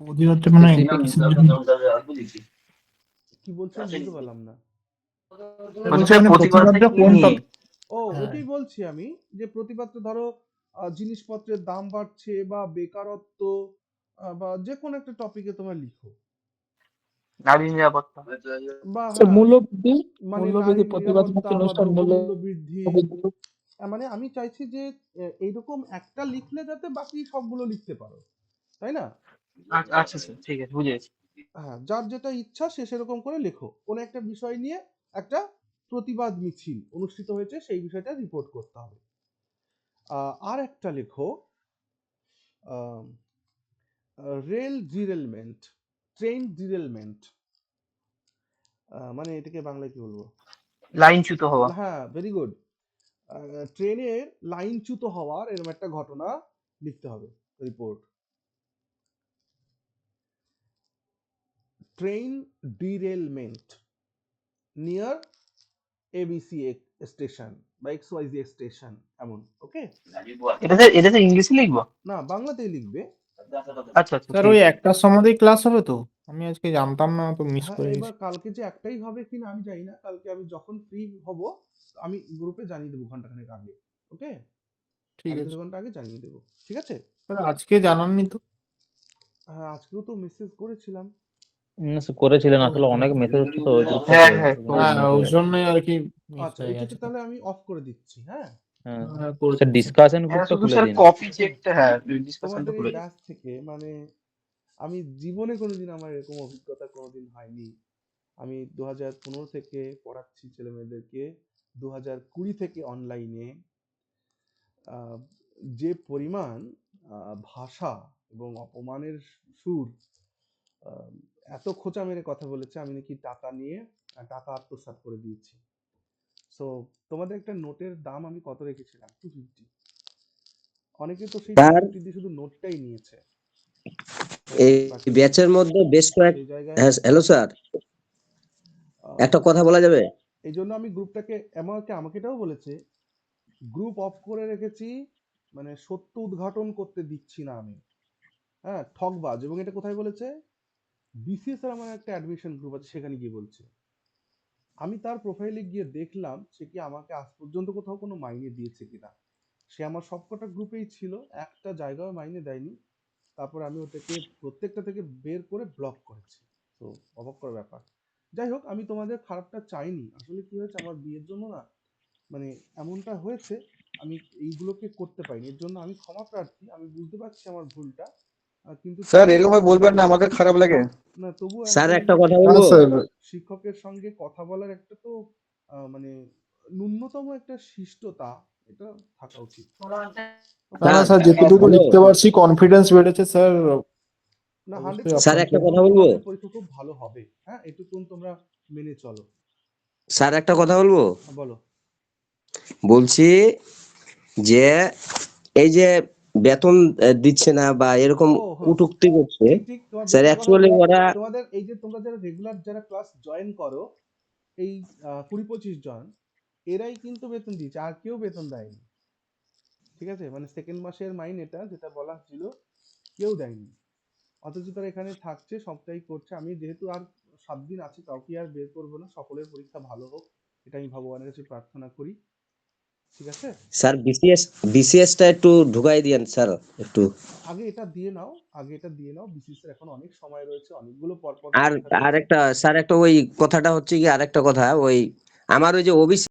প্রতিবাদটা মানে কিসের জন্য? কি বলছেন বুঝতে পারলাম না। বলছি মানে প্রতিবাদটা কোন টপিক? ওটাই বলছি আমি, যে প্রতিবাদটা ধরো জিনিসপত্রের দাম বাড়ছে বা বেকারত্ব বা যে কোনো একটা টপিকে তোমরা লিখো। নারী নিরাপত্তা। বা মূল্যবৃদ্ধি মানে মূল্যবৃদ্ধি নারী প্রতিবাদ নিরাপত্তা বা অনুষ্ঠান দ্রব্যমূল্য বৃদ্ধি। মানে আমি চাইছি যে এইরকম একটা লিখলে যাতে বাকি সবগুলো লিখতে পারো, তাই না? আচ্ছা স্যার, ঠিক আছে, বুঝেছি। হ্যাঁ, যার যেটা ইচ্ছা সে সেরকম করে লেখো। কোন একটা বিষয় নিয়ে একটা প্রতিবাদ মিছিল অনুষ্ঠিত হয়েছে সেই বিষয়টা রিপোর্ট করতে হবে। আর একটা লেখো রেল ডিরেলমেন্ট, ট্রেন ডিরেলমেন্ট, মানে এটাকে বাংলায় কি বলবো? লাইনচ্যুত হওয়া। হ্যাঁ, ভেরি গুড। ট্রেনের লাইনচ্যুত হওয়ার এরকম একটা ঘটনা লিখতে হবে report. Train derailment near ABC station বা XYZ স্টেশন, এমন। ওকে, এটাতে ইংলিশে লিখবো? না বাংলাতেই লিখবে। আচ্ছা আচ্ছা, স্যার ঠিক ওই আছে। একটার সময়তেই ক্লাস হবে তো? আমি আজকে জানতাম না, তো মিস হ্যাঁ, করে গেছি। এবার কালকে যে একটাই হবে কিনা আমি জানি না। কালকে আমি যখন ফ্রি হব আমি গ্রুপে জানিয়ে দেবো ঘন্টাখানেক আগে। ওকে, ঠিক এক আছে দেড় ঘন্টা আগে জানিয়ে দেবো, ঠিক আছে? স্যার, আজকে জানাননি তো? হ্যাঁ, আজকেও তো মেসেজ করেছিলাম। করেছিলেন, আসলে অনেক মেসেজ হচ্ছে তো ওই গ্রুপটাতে। হ্যাঁ হ্যাঁ, হ্যাঁ ওই জন্যই আর কি মিস আচ্ছা, হয়ে এটাকে গেছে। তাহলে আমি অফ করে দিচ্ছি। হ্যাঁ, হ্যাঁ হ্যাঁ, করে স্যার, দিচ্ছি। ডিসকাশন হ্যাঁ, গ্রুপটা শুধু খুলে স্যার দিন। কপি চেকটা, হ্যাঁ, ডিসকাশনটা তোমাদের এই খুলে দিন। ব্যাচ থেকে মানে আমি জীবনে কোনোদিন আমার এরকম অভিজ্ঞতা কোনোদিন হয়নি। আমি 2015 থেকে পড়াচ্ছি ছেলে মেয়েদেরকে, 2020 থেকে অনলাইনে। যে পরিমাণ ভাষা এবং অপমানের সুর, আহ, এত খোঁচা মেরে কথা বলেছে, আমি নাকি টাকা আত্মসাৎ করে দিয়েছি। সো তোমাদের একটা নোটের দাম আমি কত রেখেছিলাম? 250। অনেকে তো সেই স্যার পিপিটি দিয়ে শুধু নোটটাই নিয়েছে, এই বাকি ব্যাচের মধ্যে বেশ কয়েক সেই জায়গায় হ্যালো স্যার একটা আহ, কথা বলা যাবে? এই জন্য আমি গ্রুপটাকে আমাকে এটাও বলেছে গ্রুপ অফ করে রেখেছি, মানে সত্য উদ্ঘাটন করতে দিচ্ছি না আমি, হ্যাঁ ঠকবাজ। এবং এটা কোথায় বলেছে? বিসিএস এর আমার একটা অ্যাডমিশন গ্রুপ আছে, সেখানে গিয়ে বলছে। আমি তার প্রোফাইলে গিয়ে দেখলাম সে কি আমাকে আজ পর্যন্ত কোথাও কোনো মাইনে দিয়েছে কিনা। সে আমার সবকটা গ্রুপেই ছিল, একটা জায়গায় মাইনে দেয়নি। তারপর আমি ওটাকে প্রত্যেকটা থেকে বের করে ব্লক করেছি। তো অবাক করার ব্যাপার। যাই হোক, আমি তোমাদের খারাপটা চাইনি। আসলে কি হয়েছে, আমার বিয়ের জন্য না মানে এমনটা হয়েছে, আমি এইগুলোকে করতে পারিনি। এর জন্য আমি ক্ষমা প্রার্থী। আমি বুঝতে পারছি আমার ভুলটা, কিন্তু স্যার তবুও এরকম বলবেন না, আমাদের খারাপ লাগে। না, তবুও স্যার একজন একটা কথা না বলবো? স্যার, শিক্ষকের সঙ্গে কথা বলার একটা তো মানে ন্যূনতম একটা শিষ্টতা এটা থাকা উচিত। না না স্যার স্যার, যেটুকু হ্যালো লিখতে পারছি কনফিডেন্স বেড়েছে স্যার। না, অবশ্যই 100% স্যার আপনাকে একটা কথা বলবো? তোমাদের পরীক্ষা খুব ভালো হবে, হ্যাঁ এটুকুন তোমরা মেনে চলো। স্যার একটা কথা বলবো? বলো। বলছি যে এই যে বেতন দিচ্ছে না বা এরকম ও হ্যাঁ, কটূক্তি করছে, ঠিক ঠিক, তোমার স্যার বেতনের কথা অ্যাকচুয়ালি বলি। ওরা তোমাদের এই যে তোমরা যারা রেগুলার যারা ক্লাস জয়েন করো, এই 20-25 জন, এরাই কিন্তু বেতন দিয়েছে, আর কেউ বেতন দেয়নি। ঠিক আছে, মানে সেকেন্ড মাসের মাইনেটা যেটা বলা ছিল কেউ দেয়নি। অথচ তারা এখানে থাকছে, সবটাই করছে। আমি যেহেতু আর 7 দিন আছে, কাউকে আর বের করবো না। সকলের পরীক্ষা ভালো হোক, এটা আমি ভগবানের কাছে প্রার্থনা করি। ঠিক আছে, স্যার বিসিএসটা একটু ঢুকাই দিয়েন স্যার একটু। আগে এটা দিয়ে নাও, আগে এটা দিয়ে নাও। বিসিএস এর এখন অনেক সময় রয়েছে, অনেকগুলো পরপর আর পরীক্ষা রয়েছে। আরেকটা স্যার, একটা ওই কথাটা হচ্ছে কি, আরেকটা কথা ওই আমার ওই যে ওবিসি